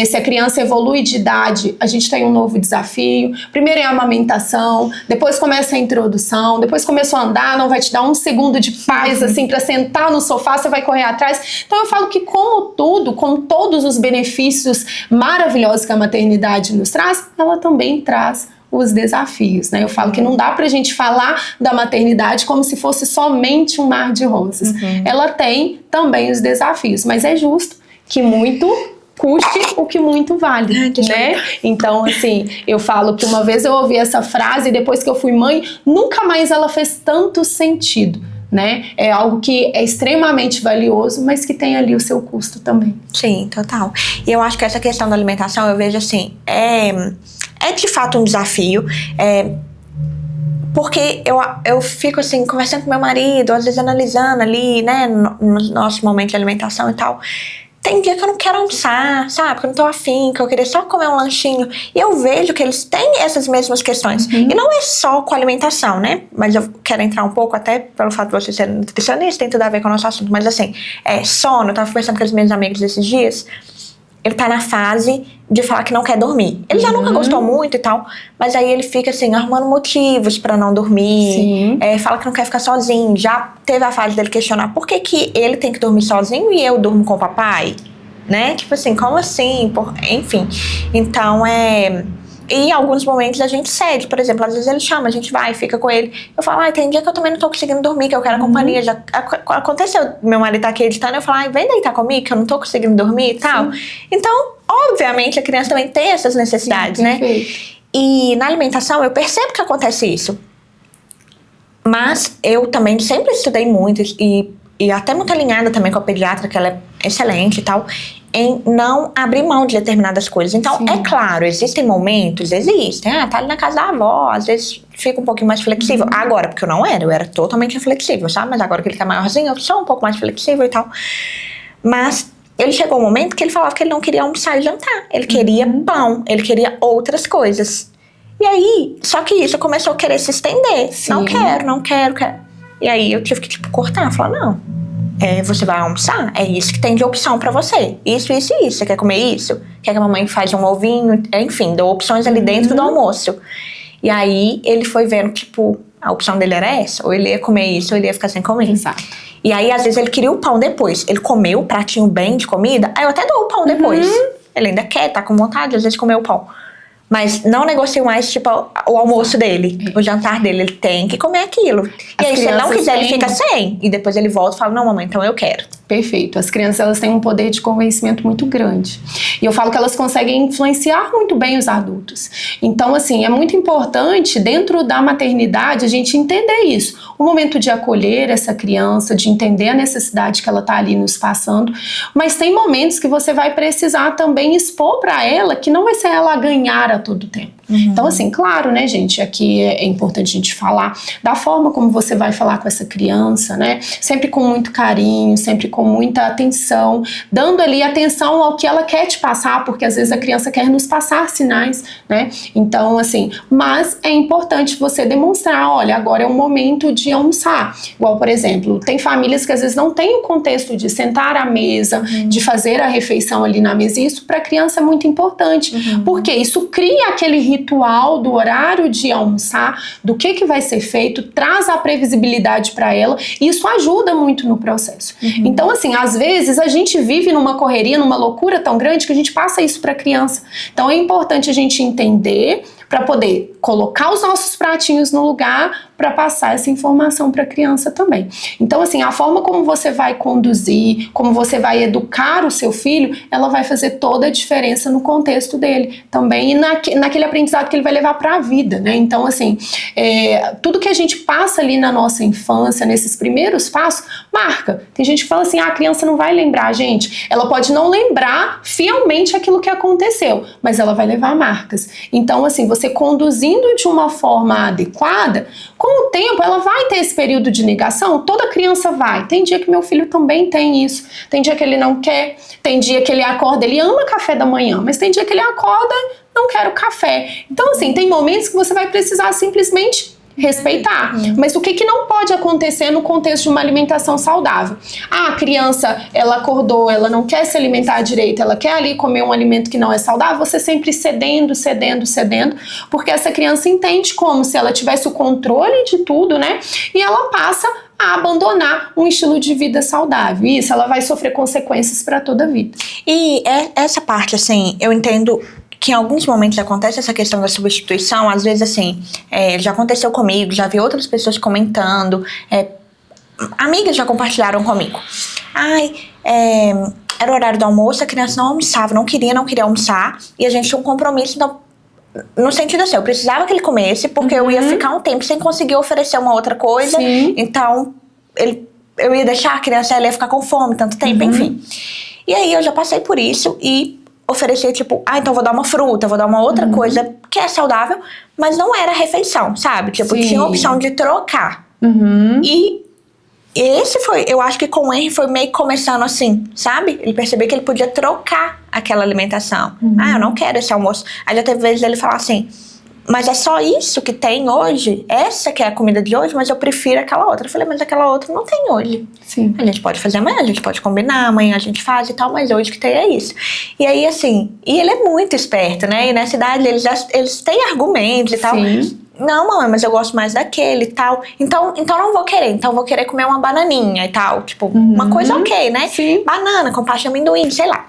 Se a criança evolui de idade, a gente tem um novo desafio. Primeiro é a amamentação, depois começa a introdução, depois começou a andar, não vai te dar um segundo de paz, assim, para sentar no sofá, você vai correr atrás. Então eu falo que como tudo, com todos os benefícios maravilhosos que a maternidade nos traz, ela também traz os desafios, né? Eu falo que não dá pra gente falar da maternidade como se fosse somente um mar de rosas. Ela tem também os desafios, mas é justo que muito custe o que muito vale, né? Então, assim, eu falo que uma vez eu ouvi essa frase e depois que eu fui mãe, nunca mais ela fez tanto sentido, né? É algo que é extremamente valioso, mas que tem ali o seu custo também. Sim, total. E eu acho que essa questão da alimentação, eu vejo assim, é de fato um desafio, porque eu fico assim, conversando com meu marido, às vezes analisando ali, né, no nosso momento de alimentação e tal. Tem dia que eu não quero almoçar, sabe? Que eu não tô afim, que eu queria só comer um lanchinho. E eu vejo que eles têm essas mesmas questões. E não é só com a alimentação, né? Mas eu quero entrar um pouco, até pelo fato de você ser nutricionista, tem tudo a ver com o nosso assunto. Mas assim, sono, eu tava conversando com os meus amigos esses dias. Ele tá na fase de falar que não quer dormir. Ele já nunca gostou muito e tal, mas aí ele fica assim, arrumando motivos pra não dormir. Fala que não quer ficar sozinho. Já teve a fase dele questionar por que ele tem que dormir sozinho e eu durmo com o papai, né? Tipo assim, como assim? Enfim. Então, E em alguns momentos a gente cede, por exemplo, às vezes ele chama, a gente vai, fica com ele. Eu falo, tem dia que eu também não tô conseguindo dormir, que eu quero companhia. Já aconteceu, meu marido tá aqui editando, eu falo, vem deitar comigo, que eu não tô conseguindo dormir e tal. Então, obviamente, a criança também tem essas necessidades, né? E na alimentação eu percebo que acontece isso. Mas eu também sempre estudei muito e até muito alinhada também com a pediatra, que ela é excelente e tal, em não abrir mão de determinadas coisas. Então, é claro, existem momentos, tá ali na casa da avó, às vezes fica um pouquinho mais flexível. Agora, porque eu era totalmente inflexível, sabe? Mas agora que ele tá maiorzinho, eu sou um pouco mais flexível e tal. Mas ele chegou um momento que ele falava que ele não queria almoçar e jantar. Ele queria pão, ele queria outras coisas. E aí, só que isso começou a querer se estender. Não quero. E aí eu tive que, cortar, falar, não. Você vai almoçar? É isso que tem de opção pra você. Isso. Você quer comer isso? Quer que a mamãe faz um ovinho? Enfim, deu opções ali dentro do almoço. E aí ele foi vendo, a opção dele era essa. Ou ele ia comer isso, ou ele ia ficar sem comer. Exato. E aí, às vezes, ele queria o pão depois. Ele comeu o pratinho bem de comida, aí eu até dou o pão depois. Ele ainda quer, tá com vontade, às vezes, comer o pão. Mas não negocio mais, o almoço dele, o jantar dele. Ele tem que comer aquilo. E aí, se ele não quiser, ele fica sem. E depois ele volta e fala, não, mamãe, então eu quero. Perfeito. As crianças, elas têm um poder de convencimento muito grande. E eu falo que elas conseguem influenciar muito bem os adultos. Então, assim, é muito importante, dentro da maternidade, a gente entender isso. O momento de acolher essa criança, de entender a necessidade que ela está ali nos passando. Mas tem momentos que você vai precisar também expor para ela que não vai ser ela a ganhar a todo tempo. Então, assim, claro, né, gente, aqui é importante a gente falar da forma como você vai falar com essa criança, né, sempre com muito carinho, sempre com muita atenção, dando ali atenção ao que ela quer te passar, porque às vezes a criança quer nos passar sinais, né, então, assim, mas é importante você demonstrar, olha, agora é um momento de almoçar, igual, por exemplo, tem famílias que às vezes não tem o contexto de sentar à mesa, de fazer a refeição ali na mesa, e isso para a criança é muito importante, porque isso cria aquele ritual do horário de almoçar, do que vai ser feito, traz a previsibilidade para ela, e isso ajuda muito no processo. Então, assim, às vezes a gente vive numa correria, numa loucura tão grande que a gente passa isso para a criança. Então, é importante a gente entender para poder colocar os nossos pratinhos no lugar para passar essa informação para a criança também. Então, assim, a forma como você vai conduzir, como você vai educar o seu filho, ela vai fazer toda a diferença no contexto dele também e naquele aprendizado que ele vai levar para a vida, né? Então, assim, tudo que a gente passa ali na nossa infância, nesses primeiros passos, marca. Tem gente que fala assim, a criança não vai lembrar, gente. Ela pode não lembrar fielmente aquilo que aconteceu, mas ela vai levar marcas. Então, assim, você conduzindo de uma forma adequada, com o tempo ela vai ter esse período de negação, toda criança vai. Tem dia que meu filho também tem isso, tem dia que ele não quer, tem dia que ele acorda, ele ama café da manhã, mas tem dia que ele acorda, não quero café. Então, assim, tem momentos que você vai precisar simplesmente respeitar. Mas o que não pode acontecer no contexto de uma alimentação saudável? A criança, ela acordou, ela não quer se alimentar direito, ela quer ali comer um alimento que não é saudável, você sempre cedendo, porque essa criança entende como se ela tivesse o controle de tudo, né? E ela passa a abandonar um estilo de vida saudável. Isso, ela vai sofrer consequências para toda a vida. E essa parte, assim, eu entendo que em alguns momentos acontece essa questão da substituição, às vezes assim, já aconteceu comigo, já vi outras pessoas comentando, amigas já compartilharam comigo. Era o horário do almoço, a criança não almoçava, não queria almoçar, e a gente tinha um compromisso, então, no sentido assim, eu precisava que ele comesse, porque eu ia ficar um tempo sem conseguir oferecer uma outra coisa, então eu ia deixar a criança, ela ia ficar com fome tanto tempo, enfim. E aí eu já passei por isso e oferecer, tipo, então vou dar uma fruta, vou dar uma outra coisa que é saudável, mas não era refeição, sabe? Tipo, tinha a opção de trocar. E esse foi, eu acho que com o Henry foi meio que começando assim, sabe? Ele percebeu que ele podia trocar aquela alimentação. Eu não quero esse almoço. Aí já teve vezes ele falar assim, mas é só isso que tem hoje? Essa que é a comida de hoje, mas eu prefiro aquela outra. Eu falei, mas aquela outra não tem hoje. Sim. A gente pode fazer amanhã, a gente pode combinar, amanhã a gente faz e tal, mas hoje que tem é isso. E aí, assim, e ele é muito esperto, né? E nessa idade eles têm argumentos e tal. Sim. Não, mamãe, mas eu gosto mais daquele e tal. Então não vou querer. Então vou querer comer uma bananinha e tal. Tipo, uma coisa ok, né? Sim. Banana com pasta de amendoim, sei lá.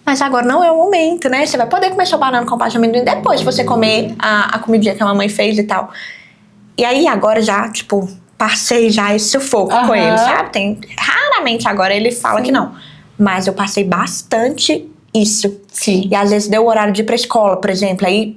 Mas agora não é o momento, né? Você vai poder comer sua banana com pasta de amendoim depois, se você comer a comidinha que a mamãe fez e tal. E aí agora já, tipo, passei já esse sufoco com ele, sabe? Raramente agora ele fala que não. Mas eu passei bastante isso. Sim. E às vezes deu o horário de ir pra escola, por exemplo. Aí,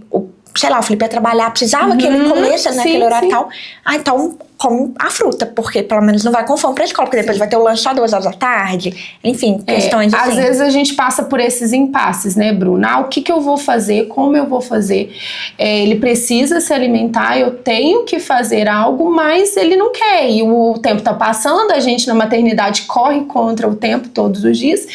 sei lá, o Felipe ia trabalhar, precisava que ele comesse naquele horário e tal. Então come a fruta, porque pelo menos não vai com fome pra escola, porque depois vai ter o lanche só 2 horas da tarde. Enfim, questões assim. Às vezes a gente passa por esses impasses, né, Bruna? O que eu vou fazer? Como eu vou fazer? Ele precisa se alimentar, eu tenho que fazer algo, mas ele não quer. E o tempo tá passando, a gente na maternidade corre contra o tempo todos os dias.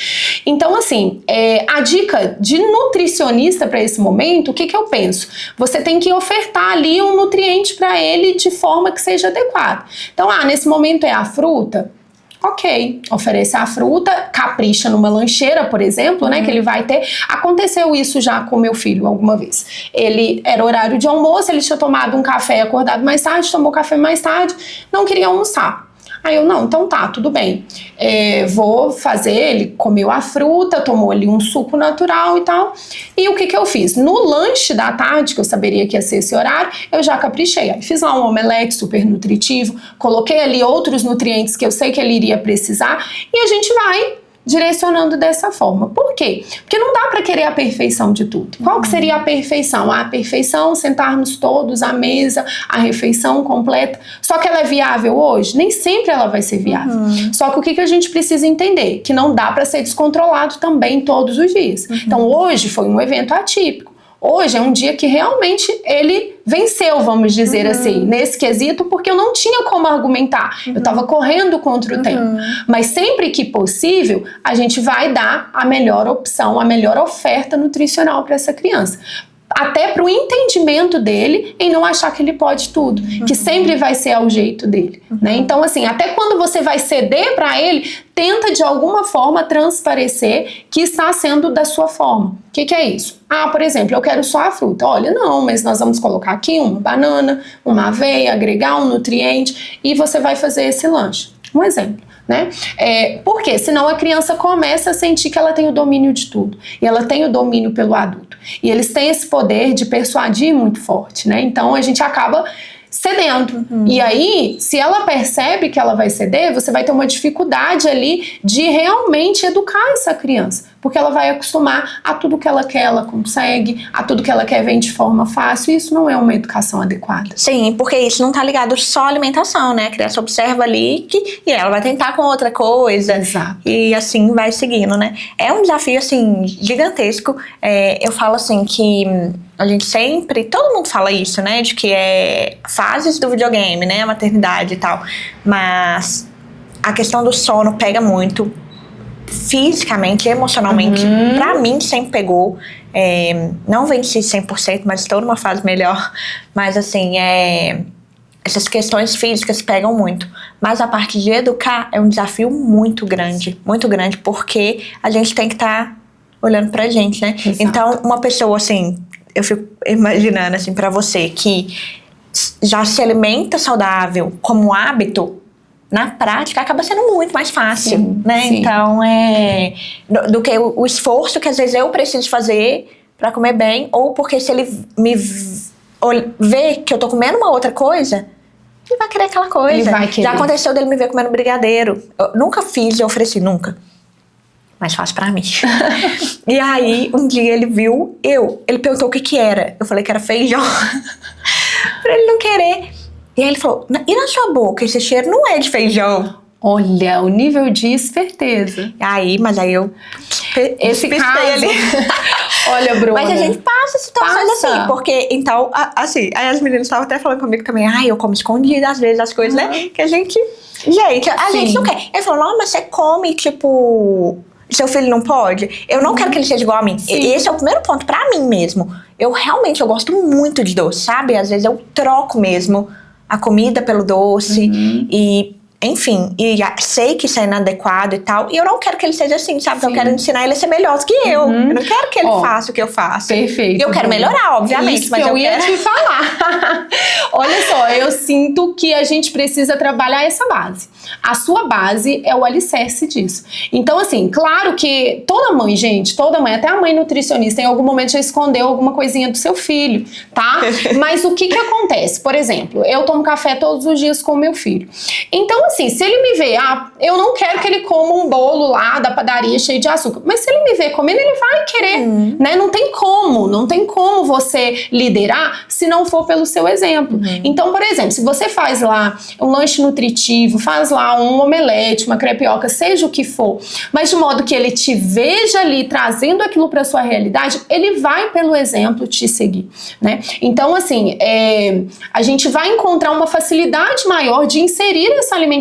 Então, assim, a dica de nutricionista para esse momento, o que eu penso? Você tem que ofertar ali um nutriente para ele de forma que seja adequada. Então, nesse momento é a fruta? Ok, oferecer a fruta, capricha numa lancheira, por exemplo, né, que ele vai ter. Aconteceu isso já com meu filho alguma vez. Era horário de almoço, ele tinha tomado um café, acordado mais tarde, tomou café mais tarde, não queria almoçar. Aí eu, não, então tá, tudo bem. Vou fazer, ele comeu a fruta, tomou ali um suco natural e tal. E o que eu fiz? No lanche da tarde, que eu saberia que ia ser esse horário, eu já caprichei. Aí fiz lá um omelete super nutritivo, coloquei ali outros nutrientes que eu sei que ele iria precisar e a gente vai direcionando dessa forma. Por quê? Porque não dá para querer a perfeição de tudo. Qual que seria a perfeição? A perfeição, sentarmos todos à mesa, a refeição completa. Só que ela é viável hoje? Nem sempre ela vai ser viável. Só que o que a gente precisa entender? Que não dá para ser descontrolado também todos os dias. Então hoje foi um evento atípico. Hoje é um dia que realmente ele venceu, vamos dizer assim, nesse quesito, porque eu não tinha como argumentar. Eu estava correndo contra o tempo. Mas sempre que possível, a gente vai dar a melhor opção, a melhor oferta nutricional para essa criança. Até para o entendimento dele em não achar que ele pode tudo, que sempre vai ser ao jeito dele, né? Então, assim, até quando você vai ceder para ele, tenta de alguma forma transparecer que está sendo da sua forma. O que é isso? Por exemplo, eu quero só a fruta. Olha, não, mas nós vamos colocar aqui uma banana, uma aveia, agregar um nutriente e você vai fazer esse lanche. Um exemplo. Né? Porque senão a criança começa a sentir que ela tem o domínio de tudo e ela tem o domínio pelo adulto e eles têm esse poder de persuadir muito forte, né? Então a gente acaba cedendo. E aí, se ela percebe que ela vai ceder, você vai ter uma dificuldade ali de realmente educar essa criança, porque ela vai acostumar a tudo que ela quer, ela consegue, a tudo que ela quer vem de forma fácil, e isso não é uma educação adequada. Sim, porque isso não tá ligado só à alimentação, né? A criança observa ali e ela vai tentar com outra coisa. Exato. E assim vai seguindo, né? É um desafio, assim, gigantesco. Eu falo assim que a gente sempre, todo mundo fala isso, né? De que é fases do videogame, né? A maternidade e tal. Mas a questão do sono pega muito. Fisicamente, emocionalmente, pra mim sempre pegou. Não venci 100%, mas estou numa fase melhor. Mas assim, essas questões físicas pegam muito. Mas a parte de educar é um desafio muito grande, porque a gente tem que estar olhando pra gente, né? Exato. Então, uma pessoa assim, eu fico imaginando assim, pra você que já se alimenta saudável como hábito, na prática acaba sendo muito mais fácil, sim, né? Sim. Então do que o esforço que às vezes eu preciso fazer pra comer bem, ou porque se ele me ver que eu tô comendo uma outra coisa, ele vai querer aquela coisa. Ele vai querer. Já aconteceu dele me ver comendo brigadeiro. Eu nunca fiz e ofereci, nunca. Mas faz pra mim. E aí, um dia ele viu ele perguntou o que era. Eu falei que era feijão. Pra ele não querer. E aí ele falou, e na sua boca, esse cheiro não é de feijão. Olha, o nível de esperteza. Mas aí eu Esse caso... ali. Olha, Bruna. Mas a gente passa situações assim, porque então, assim, aí as meninas estavam até falando comigo também, eu como escondida às vezes as coisas, né? Que a gente gente não quer. Ele falou, não, mas você come, tipo, seu filho não pode? Eu não quero que ele seja igual a mim. Sim. Esse é o primeiro ponto pra mim mesmo. Eu gosto muito de doce, sabe? Às vezes eu troco mesmo a comida pelo doce enfim, sei que isso é inadequado e tal, e eu não quero que ele seja assim, sabe? Eu quero ensinar ele a ser melhor do que eu. Eu não quero que ele faça o que eu faço. Perfeito. E eu quero melhorar, obviamente. Isso mas que eu ia quero... te falar. Olha só, eu sinto que a gente precisa trabalhar essa base. A sua base é o alicerce disso. Então, assim, claro que toda mãe, até a mãe nutricionista, em algum momento já escondeu alguma coisinha do seu filho, tá? Mas o que acontece? Por exemplo, eu tomo café todos os dias com o meu filho. Então, assim, se ele me vê, eu não quero que ele coma um bolo lá da padaria cheio de açúcar, mas se ele me vê comendo, ele vai querer, né? Não tem como você liderar se não for pelo seu exemplo. Então, por exemplo, se você faz lá um lanche nutritivo, faz lá um omelete, uma crepioca, seja o que for, mas de modo que ele te veja ali trazendo aquilo para sua realidade, ele vai pelo exemplo te seguir, né? Então, assim, a gente vai encontrar uma facilidade maior de inserir essa alimentação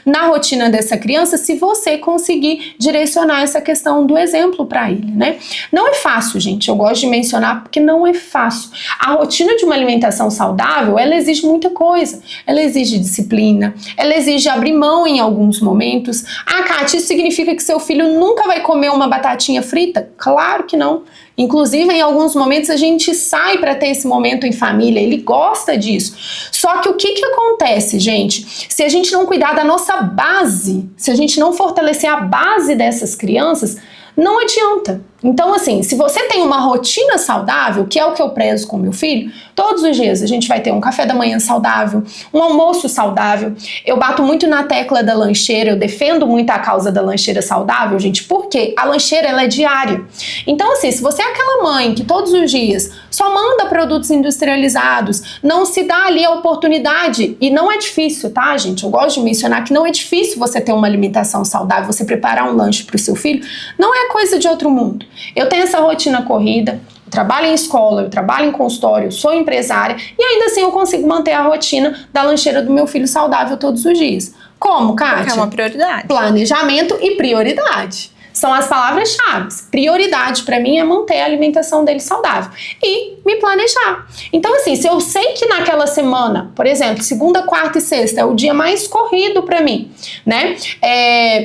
na rotina dessa criança se você conseguir direcionar essa questão do exemplo para ele, né? Não é fácil, gente, eu gosto de mencionar porque não é fácil. A rotina de uma alimentação saudável, ela exige muita coisa. Ela exige disciplina, ela exige abrir mão em alguns momentos. Kátia, isso significa que seu filho nunca vai comer uma batatinha frita? Claro que não. Inclusive, em alguns momentos a gente sai para ter esse momento em família, ele gosta disso. Só que o que acontece, gente? Se a gente não cuidar da nossa base, se a gente não fortalecer a base dessas crianças, não adianta. Então, assim, se você tem uma rotina saudável, que é o que eu prezo com meu filho, todos os dias a gente vai ter um café da manhã saudável, um almoço saudável. Eu bato muito na tecla da lancheira, eu defendo muito a causa da lancheira saudável, gente, porque a lancheira, ela é diária. Então, assim, se você é aquela mãe que todos os dias só manda produtos industrializados, não se dá ali a oportunidade, e não é difícil, tá, gente? Eu gosto de mencionar que não é difícil você ter uma alimentação saudável, você preparar um lanche para o seu filho, não é coisa de outro mundo. Eu tenho essa rotina corrida, eu trabalho em escola, eu trabalho em consultório, eu sou empresária e ainda assim eu consigo manter a rotina da lancheira do meu filho saudável todos os dias. Como, Kátia? Porque é uma prioridade. Planejamento e prioridade. São as palavras-chave. Prioridade para mim é manter a alimentação dele saudável e me planejar. Então, assim, se eu sei que naquela semana, por exemplo, segunda, quarta e sexta é o dia mais corrido para mim, né?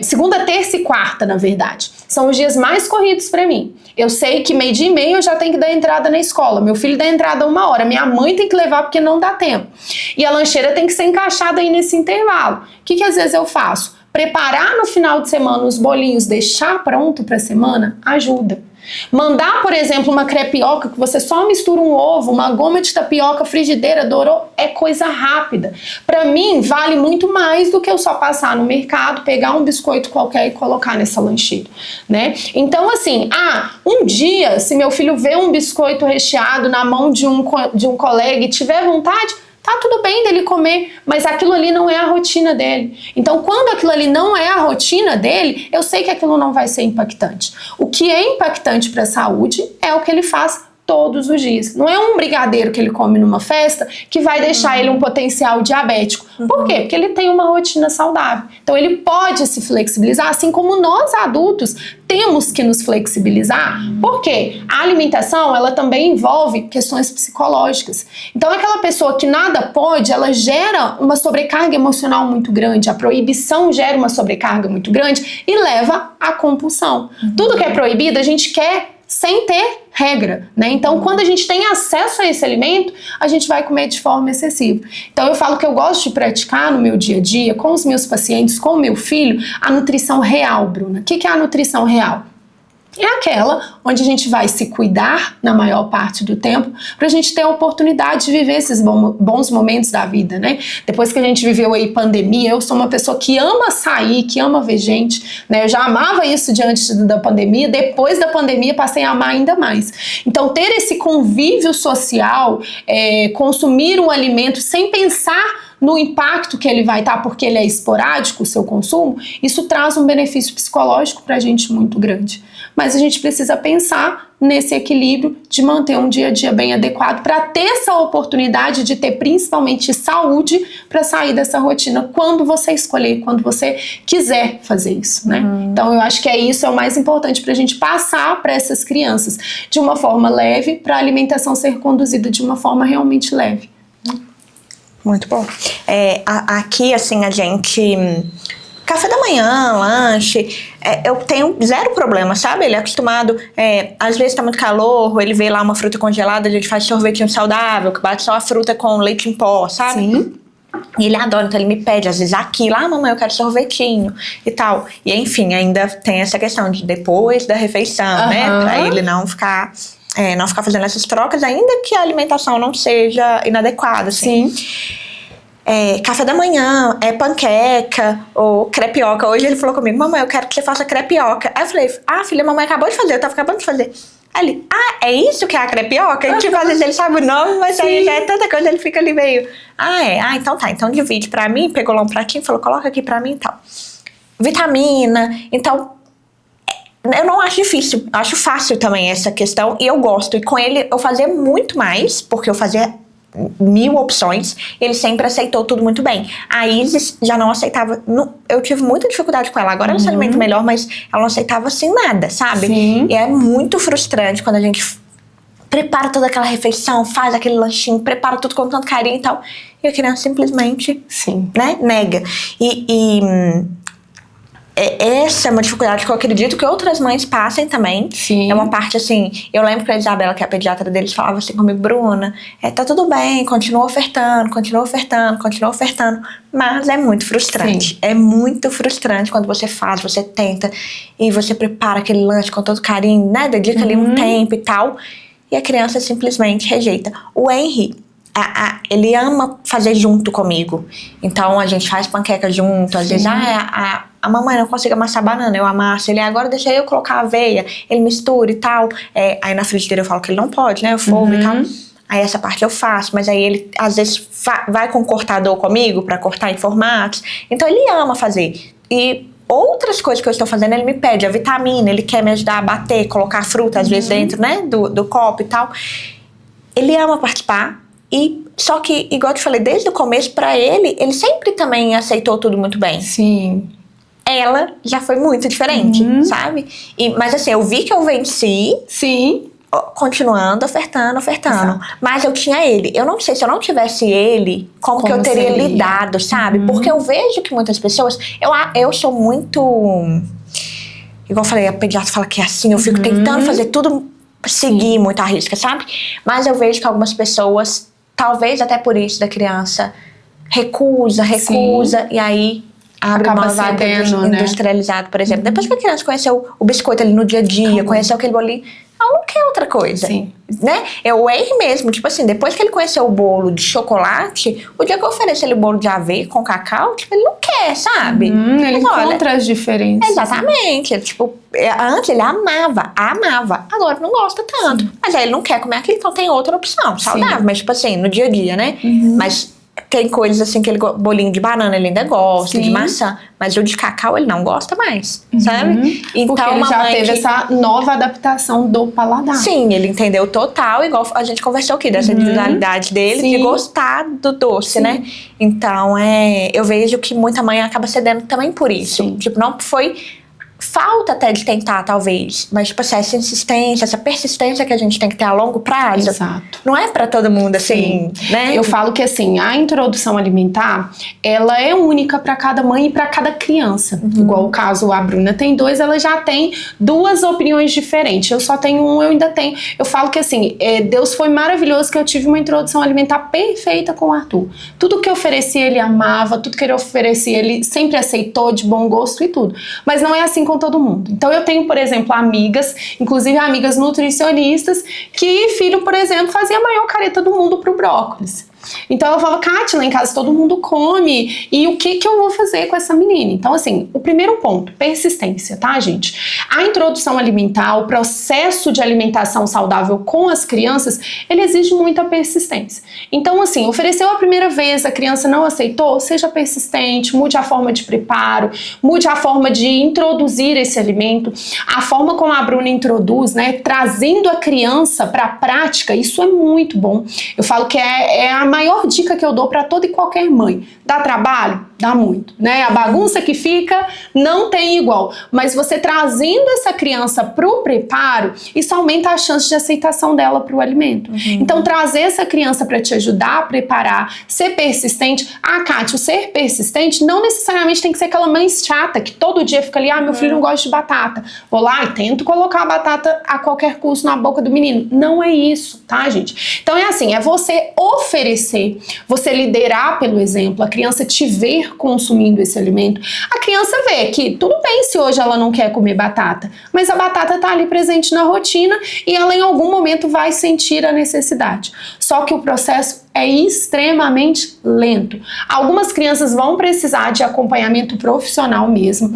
Segunda, terça e quarta, na verdade, são os dias mais corridos para mim. Eu sei que 12:30 eu já tenho que dar entrada na escola. Meu filho dá entrada 1 hora. Minha mãe tem que levar porque não dá tempo. E a lancheira tem que ser encaixada aí nesse intervalo. O que às vezes eu faço? Preparar no final de semana os bolinhos, deixar pronto para a semana, ajuda. Mandar, por exemplo, uma crepioca que você só mistura um ovo, uma goma de tapioca, frigideira, dourou, é coisa rápida. Para mim, vale muito mais do que eu só passar no mercado, pegar um biscoito qualquer e colocar nessa lancheira, né? Então, assim, um dia, se meu filho vê um biscoito recheado na mão de um colega e tiver vontade, tá tudo bem dele comer, mas aquilo ali não é a rotina dele. Então, quando aquilo ali não é a rotina dele, eu sei que aquilo não vai ser impactante. O que é impactante para a saúde é o que ele faz todos os dias. Não é um brigadeiro que ele come numa festa que vai deixar ele um potencial diabético. Por quê? Porque ele tem uma rotina saudável. Então ele pode se flexibilizar, assim como nós adultos temos que nos flexibilizar. Por quê? A alimentação, ela também envolve questões psicológicas. Então aquela pessoa que nada pode, ela gera uma sobrecarga emocional muito grande. A proibição gera uma sobrecarga muito grande e leva à compulsão. Tudo que é proibido, a gente quer sem ter regra, né? Então, quando a gente tem acesso a esse alimento, a gente vai comer de forma excessiva. Então, eu falo que eu gosto de praticar no meu dia a dia, com os meus pacientes, com o meu filho, a nutrição real, Bruna. O que é a nutrição real? é aquela onde a gente vai se cuidar na maior parte do tempo pra gente ter a oportunidade de viver esses bons momentos da vida, né? Depois que a gente viveu aí pandemia, eu sou uma pessoa que ama sair, que ama ver gente, né? Eu já amava isso diante da pandemia, depois da pandemia passei a amar ainda mais. Então ter esse convívio social, consumir um alimento sem pensar no impacto que ele vai estar, porque ele é esporádico, o seu consumo, isso traz um benefício psicológico pra gente muito grande. Mas a gente precisa pensar nesse equilíbrio de manter um dia a dia bem adequado para ter essa oportunidade de ter principalmente saúde para sair dessa rotina quando você escolher, quando você quiser fazer isso, né? Então eu acho que isso é o mais importante para a gente passar para essas crianças de uma forma leve, para a alimentação ser conduzida de uma forma realmente leve. Muito bom. Aqui, assim, a gente... Café da manhã, lanche, eu tenho zero problema, sabe? Ele é acostumado, às vezes tá muito calor, ele vê lá uma fruta congelada, a gente faz sorvetinho saudável, que bate só a fruta com leite em pó, sabe? Sim. E ele adora, então ele me pede, às vezes, aqui, lá, mamãe, eu quero sorvetinho e tal. E, enfim, ainda tem essa questão de depois da refeição, né? Pra ele não ficar fazendo essas trocas, ainda que a alimentação não seja inadequada, assim. Sim. Café da manhã, panqueca ou crepioca. Hoje ele falou comigo, mamãe, eu quero que você faça crepioca. Aí eu falei, filha, mamãe acabou de fazer, eu tava acabando de fazer. Aí ele, é isso que é a crepioca? E tipo, às vezes ele sabe o nome, mas aí já é tanta coisa, ele fica ali meio, então tá, então divide pra mim, pegou lá um pratinho e falou, coloca aqui pra mim e tal. Vitamina, então, eu não acho difícil, eu acho fácil também essa questão e eu gosto. E com ele eu fazia muito mais, porque eu fazia 1000 opções, ele sempre aceitou tudo muito bem. A Isis já não aceitava, eu tive muita dificuldade com ela, agora ela se alimenta melhor, mas ela não aceitava assim nada, sabe? Sim. E é muito frustrante quando a gente prepara toda aquela refeição, faz aquele lanchinho, prepara tudo com tanto carinho e tal, e a criança simplesmente, né, nega. Essa é uma dificuldade que eu acredito que outras mães passem também. Sim. É uma parte assim, eu lembro que a Isabela, que é a pediatra deles, falava assim comigo, Bruna, tá tudo bem, continua ofertando, mas é muito frustrante. Sim. É muito frustrante quando você faz, você tenta e você prepara aquele lanche com todo carinho, né, dedica ali um tempo e tal, e a criança simplesmente rejeita. O Henry, ele ama fazer junto comigo, então a gente faz panqueca junto, às vezes, a mamãe não consegue amassar banana, eu amasso, ele agora deixa eu colocar aveia, ele mistura e tal, aí na frigideira eu falo que ele não pode, né, o fogo e tal, aí essa parte eu faço, mas aí ele às vezes vai com o cortador comigo pra cortar em formatos, então ele ama fazer. E outras coisas que eu estou fazendo, ele me pede a vitamina, ele quer me ajudar a bater, colocar fruta às vezes dentro, né, do copo e tal, ele ama participar. E só que, igual eu te falei, desde o começo, pra ele sempre também aceitou tudo muito bem. Sim. Ela já foi muito diferente, sabe? Mas assim, eu vi que eu venci. Sim. Continuando, ofertando. Exato. Mas eu tinha ele. Eu não sei, se eu não tivesse ele, como que eu teria lidado, sabe? Porque eu vejo que muitas pessoas... Eu sou muito... Igual eu falei, a pediatra fala que é assim, eu fico tentando fazer tudo, seguir muito à risca, sabe? Mas eu vejo que algumas pessoas... Talvez até por isso da criança recusa, e aí abre uma vaga industrializada, por exemplo. Depois que a criança conheceu o biscoito ali no dia a dia, conheceu aquele bolinho, ela não quer outra coisa. Sim. Né? O Henry mesmo, tipo assim, depois que ele conheceu o bolo de chocolate, o dia que eu ofereço ele o bolo de aveia com cacau, tipo, ele não quer, sabe? Ele encontra as diferenças. Exatamente. Tipo, antes ele amava, agora não gosta tanto. Sim. Mas aí ele não quer comer aquilo, então tem outra opção, saudável. Sim. Mas tipo assim, no dia a dia, né? Mas tem coisas assim, aquele bolinho de banana ele ainda gosta, de maçã, mas o de cacau ele não gosta mais, sabe? Então, porque ele já teve essa nova adaptação do paladar. Sim, ele entendeu total, igual a gente conversou aqui, dessa individualidade dele, de gostar do doce, né? Então, eu vejo que muita mãe acaba cedendo também por isso. Sim. Tipo, não foi... Falta até de tentar, talvez. Mas, tipo assim, essa insistência, essa persistência que a gente tem que ter a longo prazo. Exato. Não é pra todo mundo, assim, né? Eu falo que, assim, a introdução alimentar, ela é única pra cada mãe e pra cada criança. Igual o caso, a Bruna tem 2, ela já tem 2 opiniões diferentes. Eu só tenho 1, eu ainda tenho... Eu falo que, assim, Deus foi maravilhoso que eu tive uma introdução alimentar perfeita com o Arthur. Tudo que eu oferecia, ele amava. Tudo que ele oferecia, ele sempre aceitou de bom gosto e tudo. Mas não é assim com todo mundo. Então eu tenho, por exemplo, amigas, inclusive amigas nutricionistas, que filho, por exemplo, fazia a maior careta do mundo pro brócolis. Então eu falo, Kátia, lá em casa todo mundo come, e o que eu vou fazer com essa menina? Então assim, o primeiro ponto, persistência, tá, gente? A introdução alimentar, o processo de alimentação saudável com as crianças, ele exige muita persistência. Então assim, ofereceu a primeira vez, a criança não aceitou, seja persistente, mude a forma de preparo, mude a forma de introduzir esse alimento, a forma como a Bruna introduz, né, trazendo a criança para a prática, isso é muito bom. Eu falo que é a maior dica que eu dou para toda e qualquer mãe. Dá trabalho? Dá muito, né? A bagunça que fica não tem igual. Mas você trazendo essa criança pro preparo, isso aumenta a chance de aceitação dela pro alimento. Então, trazer essa criança para te ajudar a preparar, ser persistente. Ah, Kátia, o ser persistente não necessariamente tem que ser aquela mãe chata que todo dia fica ali, meu filho não gosta de batata. Vou lá e tento colocar a batata a qualquer custo na boca do menino. Não é isso, tá, gente? Então, é assim, é você oferecer, você liderar pelo exemplo, a criança te ver consumindo esse alimento, a criança vê que tudo bem se hoje ela não quer comer batata, mas a batata tá ali presente na rotina e ela em algum momento vai sentir a necessidade. Só que o processo é extremamente lento. Algumas crianças vão precisar de acompanhamento profissional mesmo.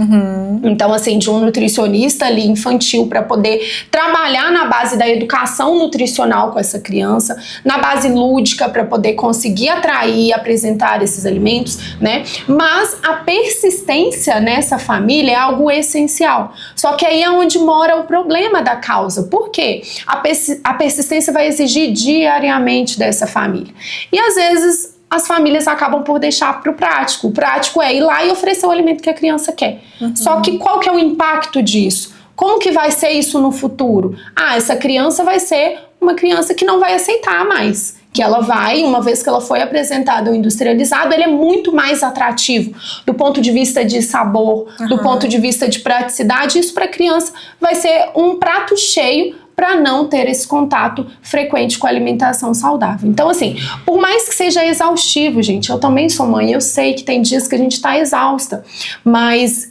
Então, assim, de um nutricionista ali infantil para poder trabalhar na base da educação nutricional com essa criança, na base lúdica para poder conseguir atrair e apresentar esses alimentos, né? Mas a persistência nessa família é algo essencial. Só que aí é onde mora o problema da causa. Por quê? A persistência vai exigir diariamente dessa família. E às vezes as famílias acabam por deixar para o prático. O prático é ir lá e oferecer o alimento que a criança quer. Só que qual que é o impacto disso? Como que vai ser isso no futuro? Ah, essa criança vai ser uma criança que não vai aceitar mais. Que ela vai, uma vez que ela foi apresentada ou industrializado, ele é muito mais atrativo do ponto de vista de sabor, do ponto de vista de praticidade. Isso para a criança vai ser um prato cheio para não ter esse contato frequente com a alimentação saudável. Então, assim, por mais que seja exaustivo, gente, eu também sou mãe, eu sei que tem dias que a gente tá exausta, mas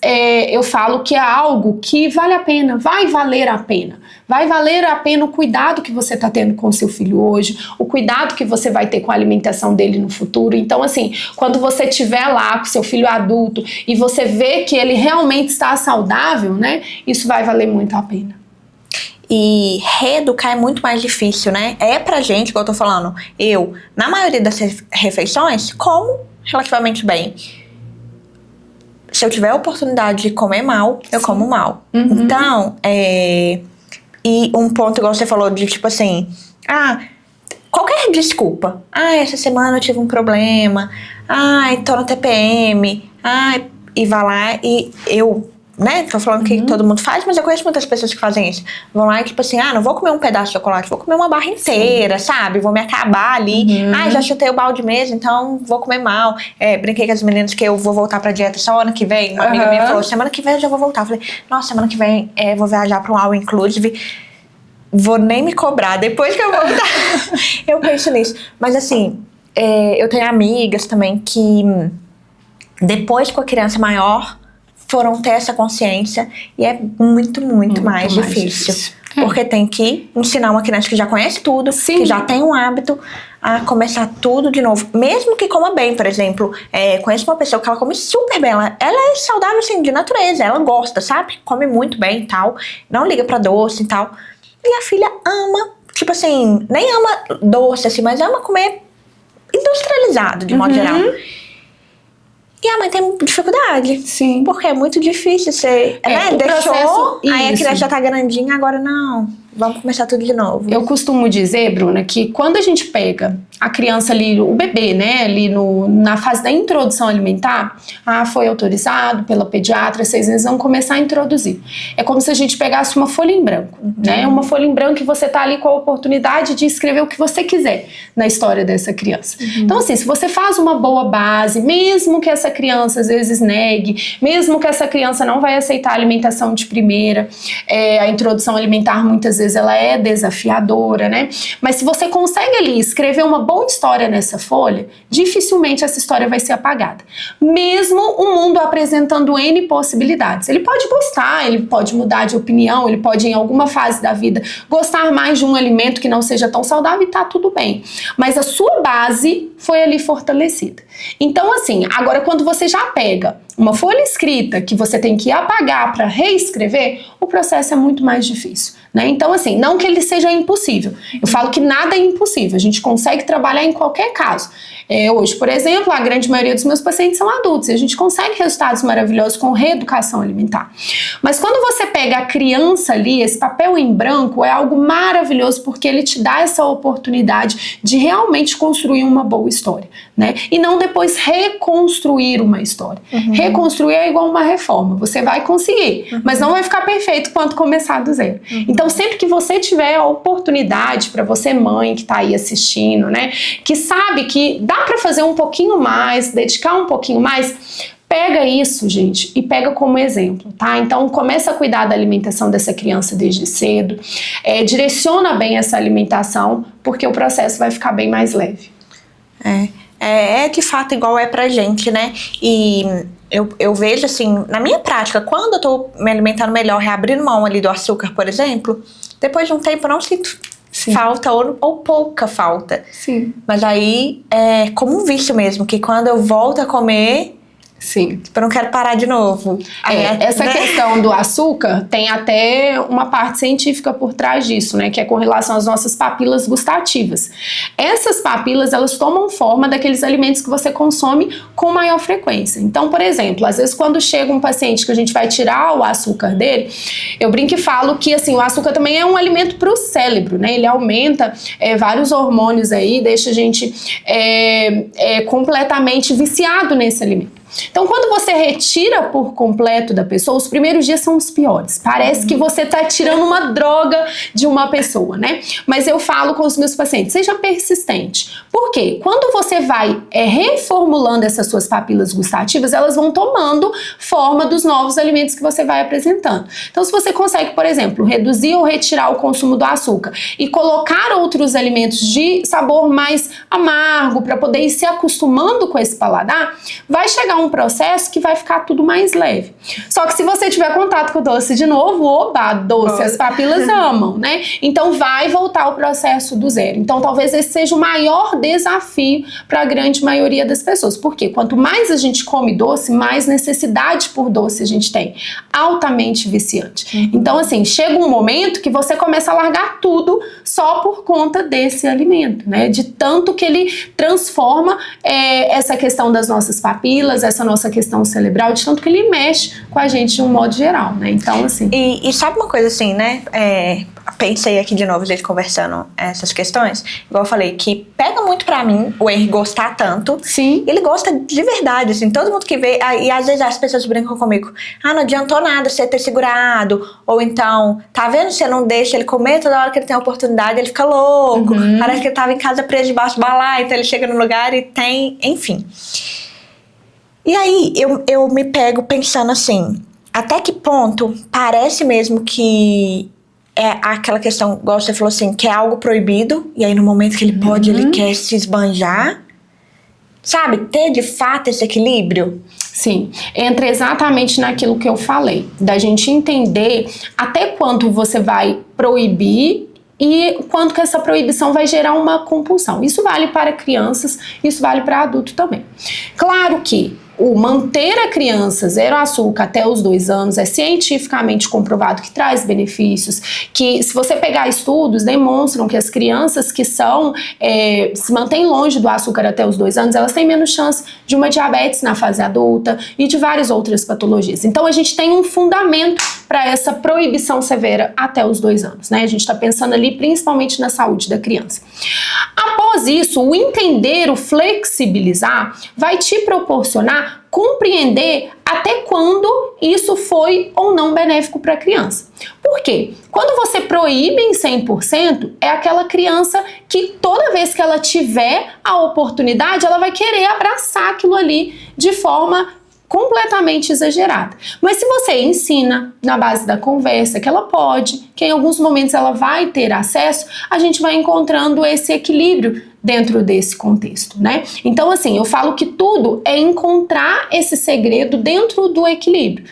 eu falo que é algo que vale a pena, vai valer a pena. Vai valer a pena o cuidado que você está tendo com o seu filho hoje, o cuidado que você vai ter com a alimentação dele no futuro. Então, assim, quando você estiver lá com seu filho adulto e você vê que ele realmente está saudável, né, isso vai valer muito a pena. E reeducar é muito mais difícil, né? É pra gente, igual eu tô falando, eu, na maioria das refeições, como relativamente bem. Se eu tiver a oportunidade de comer mal, eu como mal. Então, e um ponto, igual você falou, de tipo assim, qualquer desculpa. Essa semana eu tive um problema. Tô na TPM. E vai lá e eu, né, tô falando que todo mundo faz, mas eu conheço muitas pessoas que fazem isso. Vão lá e tipo assim, não vou comer um pedaço de chocolate, vou comer uma barra inteira, sabe? Vou me acabar ali. Já chutei o balde mesmo, então vou comer mal. Brinquei com as meninas que eu vou voltar pra dieta só ano que vem. Uma amiga minha falou, semana que vem eu já vou voltar. Eu falei, nossa, semana que vem vou viajar pra um all inclusive. Vou nem me cobrar depois que eu voltar. Eu penso nisso. Mas assim, eu tenho amigas também que depois com a criança maior foram ter essa consciência e é muito mais difícil. Porque tem que ensinar uma criança que já conhece tudo, que já tem um hábito, a começar tudo de novo. Mesmo que coma bem, por exemplo, conheço uma pessoa que ela come super bem, ela é saudável assim, de natureza, ela gosta, sabe? Come muito bem e tal, não liga pra doce e tal. E a filha ama, tipo assim, nem ama doce assim, mas ama comer industrializado, de modo geral. E a mãe tem dificuldade. Sim. Porque é muito difícil você, né? Deixou, aí a criança já tá grandinha, agora não. Vamos começar tudo de novo. Eu costumo dizer, Bruna, que quando a gente pega a criança ali, o bebê, né, ali na fase da introdução alimentar, foi autorizado pela pediatra, 6 meses, vamos começar a introduzir. É como se a gente pegasse uma folha em branco, né, uma folha em branco e você tá ali com a oportunidade de escrever o que você quiser na história dessa criança. Então, assim, se você faz uma boa base, mesmo que essa criança às vezes negue, mesmo que essa criança não vai aceitar a alimentação de primeira, a introdução alimentar muitas vezes ela é desafiadora, né? Mas se você consegue ali escrever uma boa história nessa folha, dificilmente essa história vai ser apagada. Mesmo o mundo apresentando N possibilidades. Ele pode gostar, ele pode mudar de opinião, ele pode em alguma fase da vida gostar mais de um alimento que não seja tão saudável e tá tudo bem. Mas a sua base foi ali fortalecida. Então assim, agora quando você já pega uma folha escrita que você tem que apagar para reescrever, o processo é muito mais difícil, né? Então assim, não que ele seja impossível. Eu falo que nada é impossível, a gente consegue trabalhar em qualquer caso. Hoje, por exemplo, a grande maioria dos meus pacientes são adultos e a gente consegue resultados maravilhosos com reeducação alimentar. Mas quando você pega a criança ali, esse papel em branco é algo maravilhoso porque ele te dá essa oportunidade de realmente construir uma boa história, né? E não depois reconstruir uma história. Reconstruir é igual uma reforma, você vai conseguir, mas não vai ficar perfeito quando começar do zero. Então sempre que você tiver a oportunidade, para você mãe que tá aí assistindo, né, que sabe que dá para fazer um pouquinho mais, dedicar um pouquinho mais, pega isso, gente, e pega como exemplo, tá? Então começa a cuidar da alimentação dessa criança desde cedo, direciona bem essa alimentação, porque o processo vai ficar bem mais leve. É de fato igual é pra gente, né? E eu vejo assim, na minha prática, quando eu tô me alimentando melhor, reabrindo mão ali do açúcar, por exemplo, depois de um tempo eu não sinto falta ou pouca falta. Sim. Mas aí é como um vício mesmo, que quando eu volto a comer, sim, eu não quero parar de novo. Essa questão do açúcar tem até uma parte científica por trás disso, né, que é com relação às nossas papilas gustativas. Essas papilas, elas tomam forma daqueles alimentos que você consome com maior frequência. Então, por exemplo, às vezes quando chega um paciente que a gente vai tirar o açúcar dele, eu brinco e falo que assim, o açúcar também é um alimento para o cérebro, né, ele aumenta vários hormônios aí, deixa a gente completamente viciado nesse alimento. Então, quando você retira por completo da pessoa, os primeiros dias são os piores. Parece que você tá tirando uma droga de uma pessoa, né? Mas eu falo com os meus pacientes, seja persistente. Por quê? Quando você vai reformulando essas suas papilas gustativas, elas vão tomando forma dos novos alimentos que você vai apresentando. Então, se você consegue, por exemplo, reduzir ou retirar o consumo do açúcar e colocar outros alimentos de sabor mais amargo para poder ir se acostumando com esse paladar, vai chegar um processo que vai ficar tudo mais leve. Só que se você tiver contato com o doce de novo, oba, doce, as papilas amam, né? Então vai voltar o processo do zero. Então talvez esse seja o maior desafio para a grande maioria das pessoas. Porque quanto mais a gente come doce, mais necessidade por doce a gente tem. Altamente viciante. Então assim, chega um momento que você começa a largar tudo só por conta desse alimento, né? De tanto que ele transforma essa questão das nossas papilas, essa nossa questão cerebral, de tanto que ele mexe com a gente de um modo geral, né? Então, assim... E sabe uma coisa assim, né? Pensei aqui de novo, gente, conversando essas questões, igual eu falei, que pega muito pra mim o Henry gostar tanto. Sim. Ele gosta de verdade, assim, todo mundo que vê, e às vezes as pessoas brincam comigo, não adiantou nada você ter segurado, ou então, tá vendo, você não deixa ele comer, toda hora que ele tem a oportunidade, ele fica louco, parece que ele tava em casa preso debaixo do balaio, então ele chega no lugar e tem, enfim... E aí, eu me pego pensando assim, até que ponto parece mesmo que é aquela questão, igual você falou assim, que é algo proibido, e aí no momento que ele pode, ele quer se esbanjar, sabe? Ter de fato esse equilíbrio. Sim, entra exatamente naquilo que eu falei, da gente entender até quanto você vai proibir e quanto que essa proibição vai gerar uma compulsão. Isso vale para crianças, isso vale para adulto também. Claro que o manter a criança zero açúcar até os 2 anos é cientificamente comprovado que traz benefícios, que se você pegar estudos, demonstram que as crianças que se mantêm longe do açúcar até os 2 anos, elas têm menos chance de uma diabetes na fase adulta e de várias outras patologias. Então a gente tem um fundamento para essa proibição severa até os 2 anos, né? A gente está pensando ali principalmente na saúde da criança. Após isso, o entender, o flexibilizar, vai te proporcionar compreender até quando isso foi ou não benéfico para a criança. Por quê? Quando você proíbe em 100%, é aquela criança que toda vez que ela tiver a oportunidade, ela vai querer abraçar aquilo ali de forma completamente exagerada. Mas se você ensina na base da conversa que ela pode, que em alguns momentos ela vai ter acesso, a gente vai encontrando esse equilíbrio dentro desse contexto, né? Então, assim, eu falo que tudo é encontrar esse segredo dentro do equilíbrio.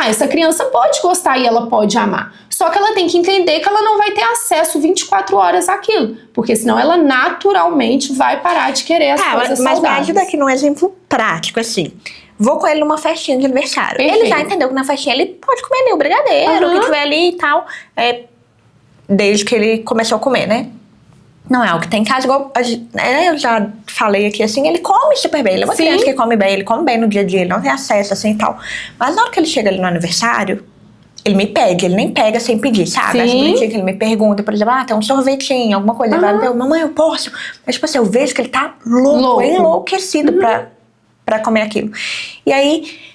Essa criança pode gostar e ela pode amar, só que ela tem que entender que ela não vai ter acesso 24 horas àquilo, porque senão ela naturalmente vai parar de querer as coisas mas me saudáveis. ajuda aqui num exemplo prático, assim. Vou com ele numa festinha de aniversário. Perfeito. Ele já entendeu que na festinha ele pode comer ali o brigadeiro, o que tiver ali e tal. Desde que ele começou a comer, né? Não é algo que tem em casa, igual eu já falei aqui, assim, ele come super bem. Ele é uma criança que come bem no dia a dia, ele não tem acesso, assim, e tal. Mas na hora que ele chega ali no aniversário, ele me pede, ele nem pega sem pedir, sabe? Acho bonitinho que ele me pergunta, por exemplo, tem um sorvetinho, alguma coisa. Ele vai me perguntar, mamãe, eu posso? Mas, tipo assim, eu vejo que ele tá louco. Enlouquecido pra comer aquilo. E aí,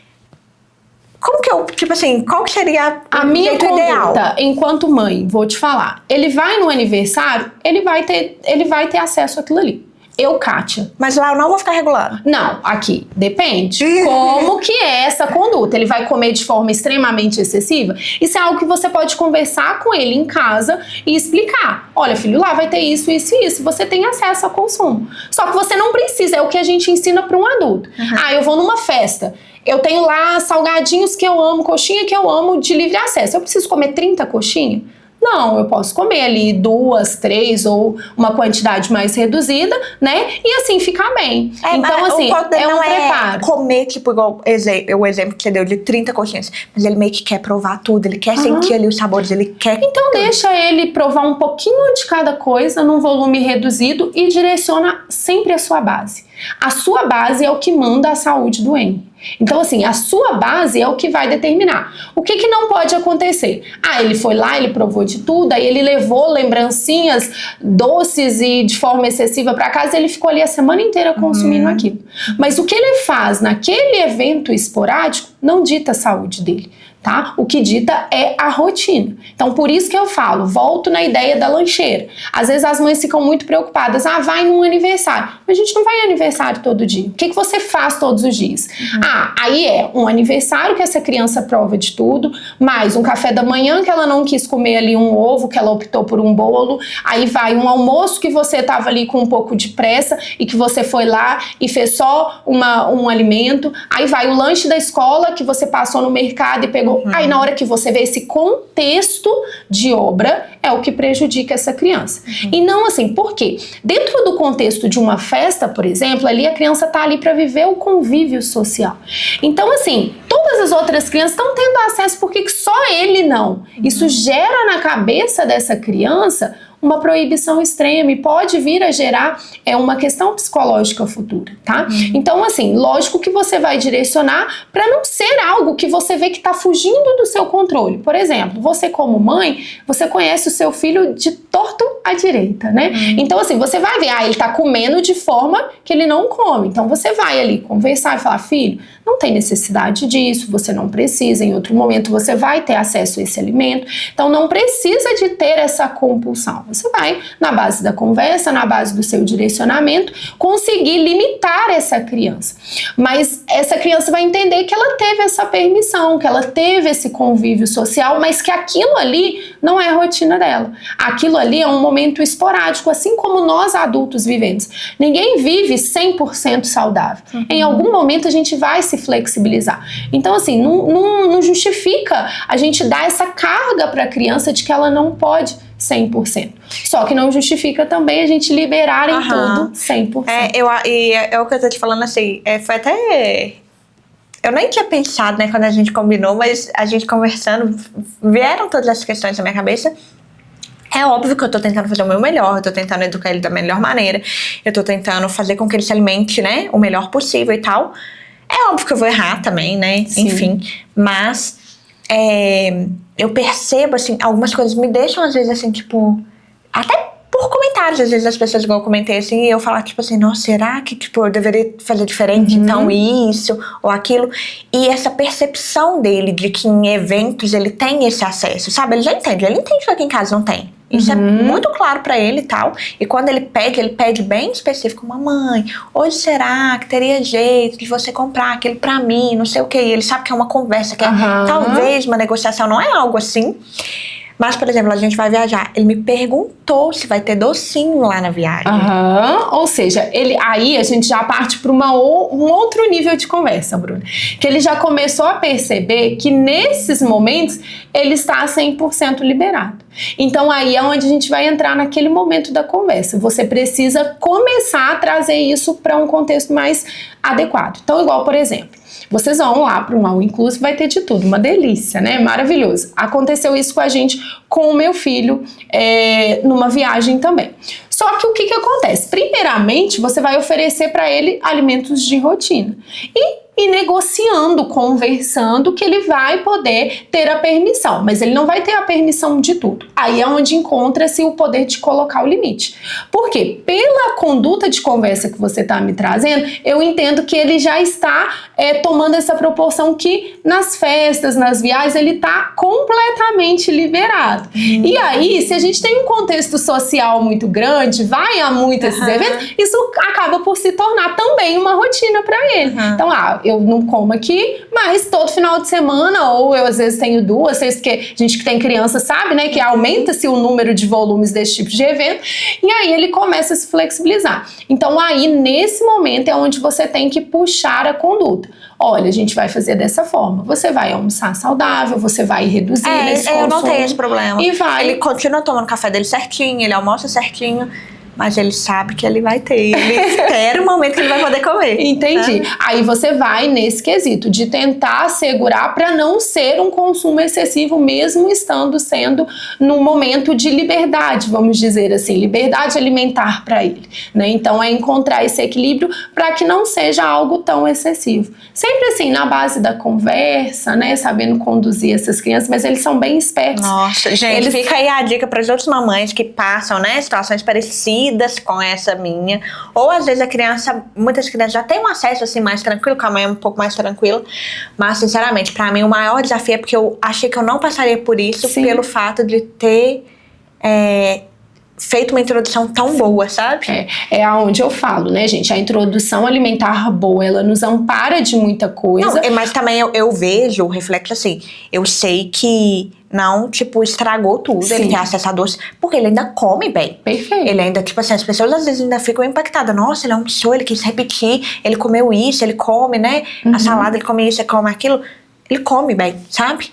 como que eu, tipo assim, qual que seria a minha conduta ideal? Enquanto mãe, vou te falar, ele vai no aniversário, ele vai ter acesso àquilo ali. Eu, Kátia. Mas lá eu não vou ficar regulando. Não, aqui, depende. Como que é essa conduta? Ele vai comer de forma extremamente excessiva? Isso é algo que você pode conversar com ele em casa e explicar. Olha, filho, lá vai ter isso, isso e isso. Você tem acesso ao consumo. Só que você não precisa, é o que a gente ensina para um adulto. Eu vou numa festa. Eu tenho lá salgadinhos que eu amo, coxinha que eu amo de livre acesso. Eu preciso comer 30 coxinhas? Não, eu posso comer ali 2, 3 ou uma quantidade mais reduzida, né? E assim, ficar bem. Então, assim, é um preparo. Comer, tipo, igual o exemplo que você deu de 30 coxinhas. Mas ele meio que quer provar tudo, ele quer sentir ali os sabores, ele quer... Então, deixa ele provar um pouquinho de cada coisa num volume reduzido e direciona sempre a sua base. A sua base é o que manda a saúde do Henry. Então, assim, a sua base é o que vai determinar. O que não pode acontecer? Ele foi lá, ele provou de tudo, aí ele levou lembrancinhas doces e de forma excessiva para casa e ele ficou ali a semana inteira consumindo aquilo. Mas o que ele faz naquele evento esporádico não dita a saúde dele. Tá? O que dita é a rotina. Então, por isso que eu falo, volto na ideia da lancheira. Às vezes as mães ficam muito preocupadas, vai num aniversário. Mas a gente não vai em aniversário todo dia. O que você faz todos os dias? Aí é um aniversário que essa criança prova de tudo, mais um café da manhã que ela não quis comer ali um ovo, que ela optou por um bolo, aí vai um almoço que você estava ali com um pouco de pressa e que você foi lá e fez só um alimento, aí vai o lanche da escola que você passou no mercado e pegou. Aí na hora que você vê esse contexto de obra, é o que prejudica essa criança. E não assim, por quê? Dentro do contexto de uma festa, por exemplo, ali a criança tá ali para viver o convívio social. Então assim, todas as outras crianças estão tendo acesso, porque só ele não. Isso gera na cabeça dessa criança uma proibição extrema e pode vir a gerar uma questão psicológica futura, tá? Então, assim, lógico que você vai direcionar para não ser algo que você vê que está fugindo do seu controle. Por exemplo, você como mãe, você conhece o seu filho de torto à direita, né? Então, assim, você vai ver, ele tá comendo de forma que ele não come. Então, você vai ali conversar e falar, filho, não tem necessidade disso, você não precisa, em outro momento você vai ter acesso a esse alimento. Então, não precisa de ter essa compulsão. Você vai, na base da conversa, na base do seu direcionamento, conseguir limitar essa criança. Mas essa criança vai entender que ela teve essa permissão, que ela teve esse convívio social, mas que aquilo ali não é a rotina dela. Aquilo ali é um momento esporádico, assim como nós adultos vivemos. Ninguém vive 100% saudável. Em algum momento a gente vai se flexibilizar. Então, assim, não justifica a gente dar essa carga para a criança de que ela não pode 100%. Só que não justifica também a gente liberar em tudo 100%. É o que eu tô te falando, assim, foi até... Eu nem tinha pensado, né, quando a gente combinou, mas a gente conversando, vieram todas essas questões na minha cabeça. É óbvio que eu tô tentando fazer o meu melhor, eu tô tentando educar ele da melhor maneira, eu tô tentando fazer com que ele se alimente, né, o melhor possível e tal. É óbvio que eu vou errar também, né, Sim. Enfim, mas... eu percebo, assim, algumas coisas me deixam, às vezes, assim, tipo... Até por comentários, às vezes, as pessoas, igual eu comentei, assim, e eu falar, tipo assim, nossa, será que, tipo, eu deveria fazer diferente, então, isso ou aquilo? E essa percepção dele de que em eventos ele tem esse acesso, sabe? Ele já entende, ele entende que aqui em casa não tem. Isso é muito claro pra ele e tal. E quando ele pede bem específico: mamãe, hoje será que teria jeito de você comprar aquele pra mim, não sei o que. E ele sabe que é uma conversa, que é talvez uma negociação, não é algo assim. Mas, por exemplo, a gente vai viajar. Ele me perguntou se vai ter docinho lá na viagem. Ou seja, aí a gente já parte para um outro nível de conversa, Bruna. Que ele já começou a perceber que nesses momentos ele está 100% liberado. Então aí é onde a gente vai entrar naquele momento da conversa. Você precisa começar a trazer isso para um contexto mais adequado. Então, igual, por exemplo, vocês vão lá para um All Inclusive, vai ter de tudo, uma delícia, né? Maravilhoso. Aconteceu isso com a gente, com o meu filho, numa viagem também. Só que o que acontece? Primeiramente, você vai oferecer para ele alimentos de rotina. E negociando, conversando, que ele vai poder ter a permissão, mas ele não vai ter a permissão de tudo. Aí é onde encontra-se o poder de colocar o limite. Por quê? Pela conduta de conversa que você está me trazendo, eu entendo que ele já está tomando essa proporção que nas festas, nas viagens, ele está completamente liberado. E aí, se a gente tem um contexto social muito grande, vai a muitos esses eventos, isso acaba por se tornar também uma rotina para ele. Então, eu não como aqui, mas todo final de semana, ou eu às vezes tenho 2, 6, porque a gente que tem criança sabe, né, que aumenta-se o número de volumes desse tipo de evento, e aí ele começa a se flexibilizar. Então aí, nesse momento, é onde você tem que puxar a conduta. Olha, a gente vai fazer dessa forma. Você vai almoçar saudável, você vai reduzir esse consumo. Eu não tenho esse problema. E vai. Ele continua tomando café dele certinho, ele almoça certinho. Mas ele sabe que ele vai ter. Ele espera o momento que ele vai poder comer. Entendi. Né? Aí você vai nesse quesito de tentar assegurar para não ser um consumo excessivo, mesmo estando sendo num momento de liberdade, vamos dizer assim, liberdade alimentar para ele, né? Então é encontrar esse equilíbrio para que não seja algo tão excessivo. Sempre assim, na base da conversa, né? Sabendo conduzir essas crianças, mas eles são bem espertos. Nossa, gente, fica aí a dica para as outras mamães que passam, né, situações parecidas com essa minha, ou às vezes muitas crianças já têm um acesso assim mais tranquilo, com a mãe é um pouco mais tranquila, mas sinceramente, pra mim o maior desafio é porque eu achei que eu não passaria por isso. Sim. Pelo fato de ter feito uma introdução tão boa, sabe? É aonde eu falo, né, gente? A introdução alimentar boa, ela nos ampara de muita coisa. Não, mas também eu vejo o reflexo assim, eu sei que não, tipo, estragou tudo. Sim. Ele tem acesso a doce, porque ele ainda come bem. Perfeito. Ele ainda, tipo assim, as pessoas às vezes ainda ficam impactadas. Nossa, ele almoçou, ele quis repetir, ele comeu isso, ele come, né? A salada, ele come isso, ele come aquilo. Ele come bem, sabe?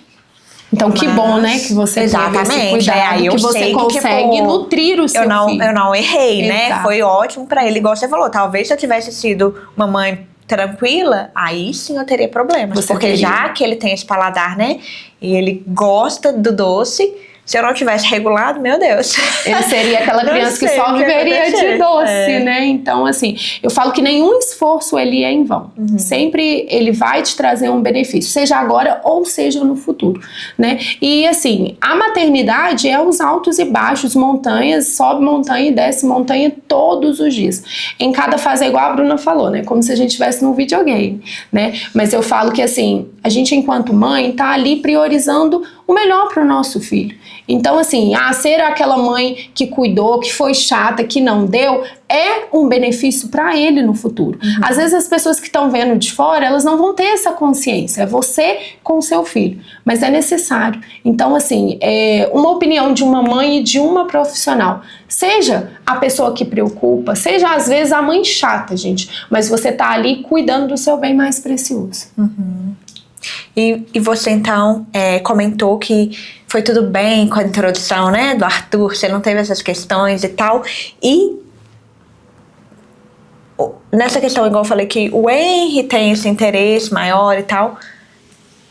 Então, que bom, né, que você teve esse cuidado, aí eu que você consegue nutrir o seu filho. Eu não errei, né? Exato. Foi ótimo pra ele, igual você falou. Talvez se eu tivesse sido uma mãe tranquila, aí sim eu teria problemas. Porque já que ele tem esse paladar, né, e ele gosta do doce, se eu não tivesse regulado, meu Deus. Ele seria aquela criança que só viveria de doce, né? Então, assim, eu falo que nenhum esforço ele é em vão. Sempre ele vai te trazer um benefício, seja agora ou seja no futuro, né? E, assim, a maternidade é os altos e baixos, montanhas, sobe montanha e desce montanha todos os dias. Em cada fase é igual a Bruna falou, né? Como se a gente estivesse num videogame, né? Mas eu falo que, assim, a gente enquanto mãe tá ali priorizando o melhor para o nosso filho. Então, assim, ser aquela mãe que cuidou, que foi chata, que não deu, é um benefício para ele no futuro. Às vezes as pessoas que estão vendo de fora, elas não vão ter essa consciência. É você com o seu filho. Mas é necessário. Então, assim, uma opinião de uma mãe e de uma profissional. Seja a pessoa que preocupa, seja às vezes a mãe chata, gente. Mas você tá ali cuidando do seu bem mais precioso. E você então comentou que foi tudo bem com a introdução, né, do Arthur, você não teve essas questões e tal, e nessa questão, igual eu falei que o Henry tem esse interesse maior e tal,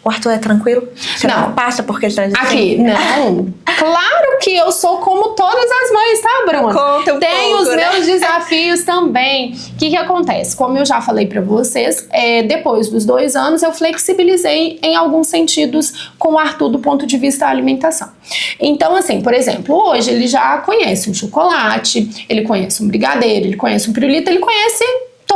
o Arthur é tranquilo? Você não passa por questões assim? Aqui, não. Claro que eu sou como todas as mães, tá, Bruna? Conta um Tem pouco, os né? meus desafios também. O que acontece? Como eu já falei pra vocês, depois dos 2 anos eu flexibilizei em alguns sentidos com o Arthur do ponto de vista da alimentação. Então, assim, por exemplo, hoje ele já conhece um chocolate, ele conhece um brigadeiro, ele conhece um pirulito, ele conhece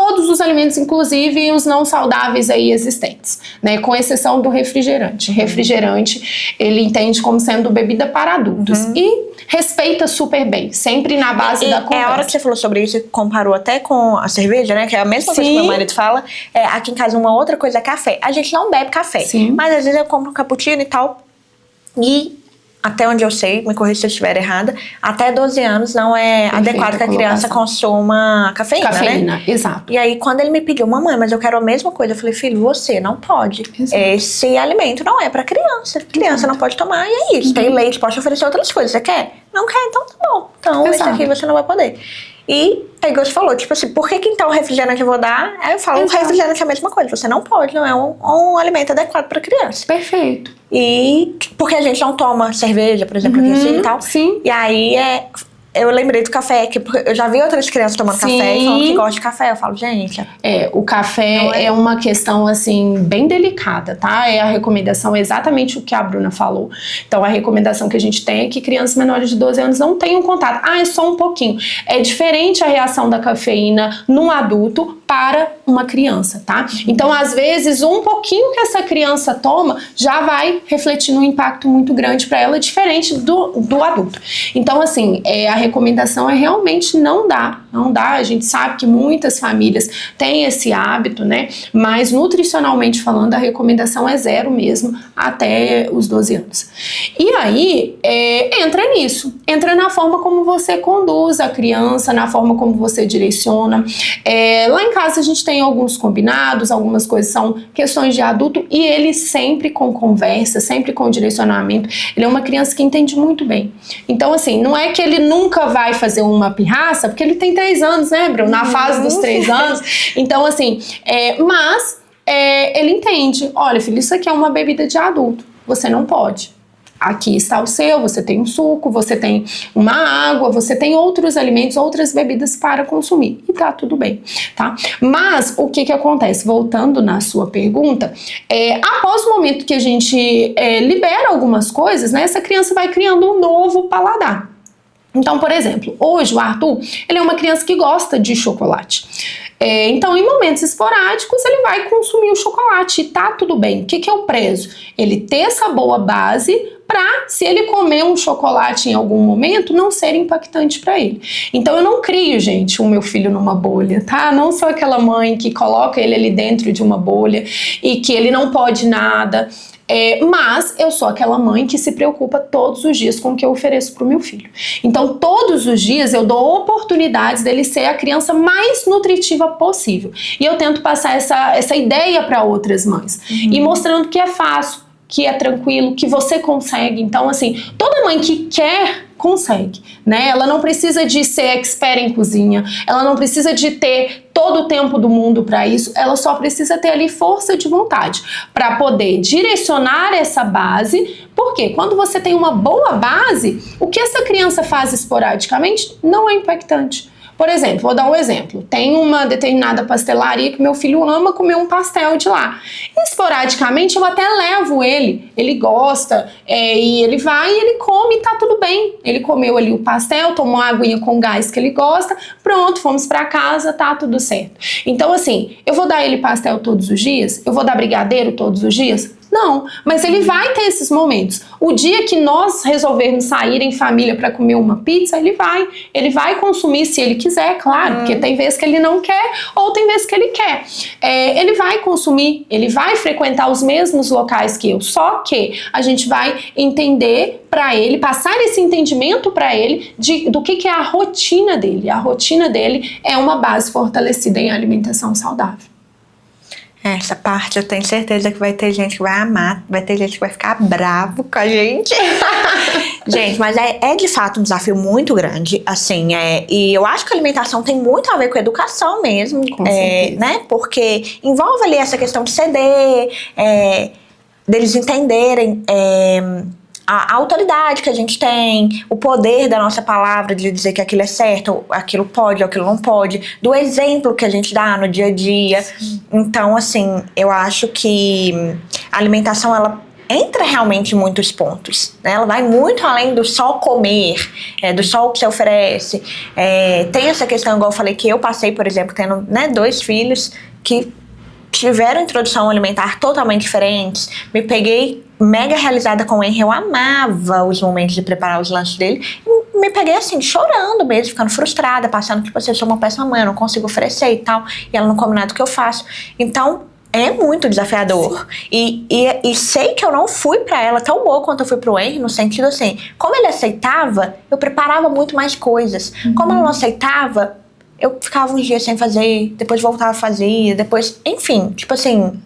todos os alimentos, inclusive os não saudáveis aí existentes, né? Com exceção do refrigerante. Refrigerante, ele entende como sendo bebida para adultos. E respeita super bem, sempre na base da conversa. É a hora que você falou sobre isso, comparou até com a cerveja, né? Que é a mesma coisa que meu marido fala. Aqui em casa, uma outra coisa é café. A gente não bebe café. Sim. Mas às vezes eu compro um cappuccino e tal. E até onde eu sei, me corrija se eu estiver errada, até 12 anos não é adequado que a criança consuma cafeína, né? Exato. E aí, quando ele me pediu, mamãe, mas eu quero a mesma coisa, eu falei, filho, você não pode. Exato. Esse alimento não é pra criança. Criança não pode tomar, e é isso. Tem leite, pode oferecer outras coisas. Você quer? Não quer? Então tá bom. Então, esse aqui você não vai poder. E aí você falou, tipo assim, por que então o refrigerante eu vou dar? Aí eu falo, o refrigerante é a mesma coisa, você não pode, não é um alimento adequado pra criança. Perfeito. E porque a gente não toma cerveja, por exemplo, aqui assim e tal. Sim. E aí eu lembrei do café, que eu já vi outras crianças tomando café e falando que gostam de café. Eu falo, gente... O café é uma questão, assim, bem delicada, tá? É a recomendação, exatamente o que a Bruna falou. Então, a recomendação que a gente tem é que crianças menores de 12 anos não tenham contato. É só um pouquinho. É diferente a reação da cafeína num adulto para uma criança, tá? Então, às vezes, um pouquinho que essa criança toma já vai refletir num impacto muito grande para ela, diferente do adulto. Então, assim, a recomendação é realmente não dá. A gente sabe que muitas famílias têm esse hábito, né? Mas nutricionalmente falando, a recomendação é 0 mesmo até os 12 anos. E aí, entra nisso. Entra na forma como você conduz a criança, na forma como você direciona. Lá em casa a gente tem alguns combinados, algumas coisas são questões de adulto e ele sempre com conversa, sempre com direcionamento. Ele é uma criança que entende muito bem. Então, assim, não é que ele nunca vai fazer uma pirraça, porque ele tem 3 anos, né, Bruno? Na fase dos 3 anos. Então, assim, mas ele entende. Olha, filho, isso aqui é uma bebida de adulto. Você não pode. Aqui está o seu, você tem um suco, você tem uma água, você tem outros alimentos, outras bebidas para consumir. E tá tudo bem, tá? Mas o que acontece? Voltando na sua pergunta, após o momento que a gente libera algumas coisas, né, essa criança vai criando um novo paladar. Então, por exemplo, hoje o Arthur, ele é uma criança que gosta de chocolate. Então, em momentos esporádicos, ele vai consumir o chocolate e tá tudo bem. O que eu prezo? Ele ter essa boa base para, se ele comer um chocolate em algum momento, não ser impactante para ele. Então, eu não crio, gente, o meu filho numa bolha, tá? Não sou aquela mãe que coloca ele ali dentro de uma bolha e que ele não pode nada. Mas eu sou aquela mãe que se preocupa todos os dias com o que eu ofereço para o meu filho. Então, todos os dias eu dou oportunidades dele ser a criança mais nutritiva possível. E eu tento passar essa ideia para outras mães. E mostrando que é fácil, que é tranquilo, que você consegue. Então, assim, toda mãe que quer, consegue, né? Ela não precisa de ser expert em cozinha, ela não precisa de ter todo o tempo do mundo para isso, ela só precisa ter ali força de vontade para poder direcionar essa base, porque quando você tem uma boa base, o que essa criança faz esporadicamente não é impactante. Por exemplo, vou dar um exemplo. Tem uma determinada pastelaria que meu filho ama comer um pastel de lá. Esporadicamente, eu até levo ele gosta, e ele vai e ele come e tá tudo bem. Ele comeu ali o pastel, tomou uma aguinha com gás que ele gosta, pronto, fomos pra casa, tá tudo certo. Então, assim, eu vou dar ele pastel todos os dias? Eu vou dar brigadeiro todos os dias? Não, mas ele vai ter esses momentos. O dia que nós resolvermos sair em família para comer uma pizza, ele vai consumir se ele quiser, claro, porque tem vezes que ele não quer ou tem vezes que ele quer. Ele vai consumir, ele vai frequentar os mesmos locais que eu, só que a gente vai entender para ele, passar esse entendimento para ele do que é a rotina dele. A rotina dele é uma base fortalecida em alimentação saudável. Essa parte eu tenho certeza que vai ter gente que vai amar, vai ter gente que vai ficar bravo com a gente. Gente, mas é de fato um desafio muito grande, assim, e eu acho que a alimentação tem muito a ver com a educação mesmo, Com certeza. né? Porque envolve ali essa questão de ceder, deles entenderem a autoridade que a gente tem, o poder da nossa palavra de dizer que aquilo é certo, aquilo pode, aquilo não pode, do exemplo que a gente dá no dia a dia. Sim. Então, assim, eu acho que a alimentação, ela entra realmente em muitos pontos, né? Ela vai muito além do só comer, do só o que você oferece. Tem essa questão, igual eu falei, que eu passei, por exemplo, tendo, né, 2 filhos que tiveram introdução alimentar totalmente diferentes. Me peguei mega realizada com o Henry, eu amava os momentos de preparar os lanches dele. E me peguei assim, chorando mesmo, ficando frustrada, passando que, tipo, eu sou uma péssima mãe, eu não consigo oferecer e tal, e ela não come nada do que eu faço. Então, é muito desafiador. E sei que eu não fui pra ela tão boa quanto eu fui pro Henry, no sentido assim, como ele aceitava, eu preparava muito mais coisas. Como ela não aceitava, eu ficava uns dias sem fazer, depois voltava a fazer, depois, enfim, tipo assim,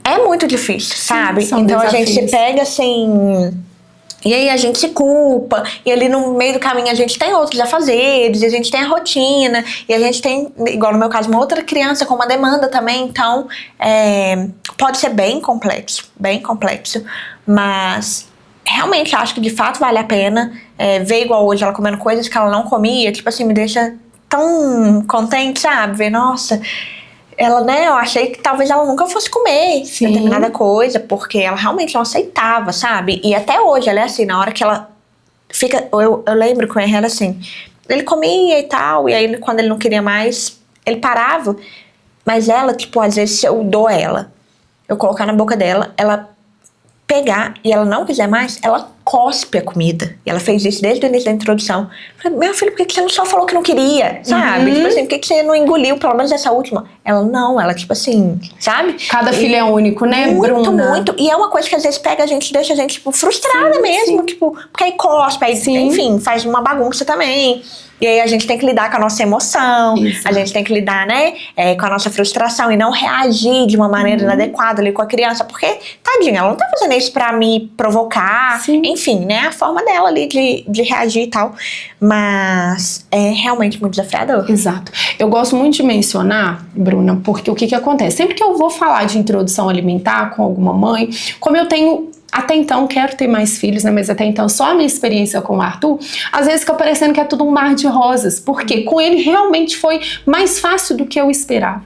é muito difícil, sabe? São então desafios. A gente se pega assim, e aí a gente se culpa, e ali no meio do caminho a gente tem outros afazeres, e a gente tem a rotina, e a gente tem, igual no meu caso, uma outra criança com uma demanda também, então pode ser bem complexo, mas realmente acho que de fato vale a pena. Ver igual hoje ela comendo coisas que ela não comia, tipo assim, me deixa tão contente, sabe? Ver, nossa, ela, né, eu achei que talvez ela nunca fosse comer determinada coisa, porque ela realmente não aceitava, sabe? E até hoje ela é assim, na hora que ela fica, eu lembro que o Henry era assim, ele comia e tal, e aí quando ele não queria mais, ele parava, mas ela, tipo, às vezes se eu dou ela, eu colocar na boca dela, ela pegar e ela não quiser mais, ela cospe a comida. E ela fez isso desde o início da introdução. Eu falei, meu filho, por que você não só falou que não queria? Sabe? Tipo assim, por que você não engoliu pelo menos essa última? Ela não, ela tipo assim, sabe? Cada filho é único, né, muito, Bruna? Muito. E é uma coisa que às vezes pega a gente, deixa a gente tipo, frustrada mesmo. Tipo, porque aí cospe, aí, enfim, faz uma bagunça também. E aí a gente tem que lidar com a nossa emoção, a gente tem que lidar, né, com a nossa frustração e não reagir de uma maneira inadequada ali com a criança, porque, tadinha, ela não tá fazendo isso pra me provocar, enfim, né, a forma dela ali de reagir e tal, mas é realmente muito desafiador. Exato. Eu gosto muito de mencionar, Bruna, porque o que acontece? Sempre que eu vou falar de introdução alimentar com alguma mãe, como eu tenho até então, quero ter mais filhos, né? Mas até então, só a minha experiência com o Arthur, às vezes fica parecendo que é tudo um mar de rosas, porque com ele realmente foi mais fácil do que eu esperava.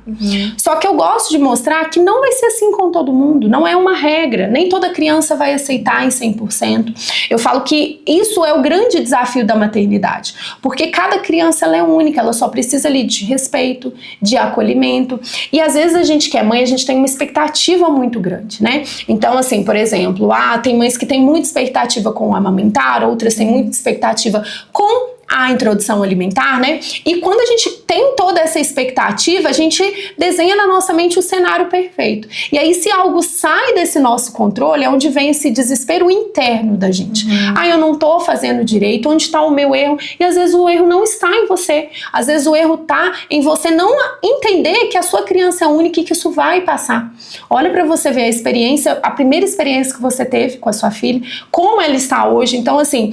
Só que eu gosto de mostrar que não vai ser assim com todo mundo, não é uma regra, nem toda criança vai aceitar em 100%. Eu falo que isso é o grande desafio da maternidade, porque cada criança ela é única, ela só precisa ali de respeito, de acolhimento, e às vezes a gente que é mãe, a gente tem uma expectativa muito grande, né? Então, assim, por exemplo, tem mães que têm muita expectativa com o amamentar, outras têm muita expectativa com a introdução alimentar, né? E quando a gente tem toda essa expectativa, a gente desenha na nossa mente o cenário perfeito. E aí, se algo sai desse nosso controle, é onde vem esse desespero interno da gente. Eu não tô fazendo direito, onde está o meu erro? E às vezes o erro não está em você. Às vezes o erro tá em você não entender que a sua criança é única e que isso vai passar. Olha pra você ver a experiência, a primeira experiência que você teve com a sua filha, como ela está hoje. Então, assim,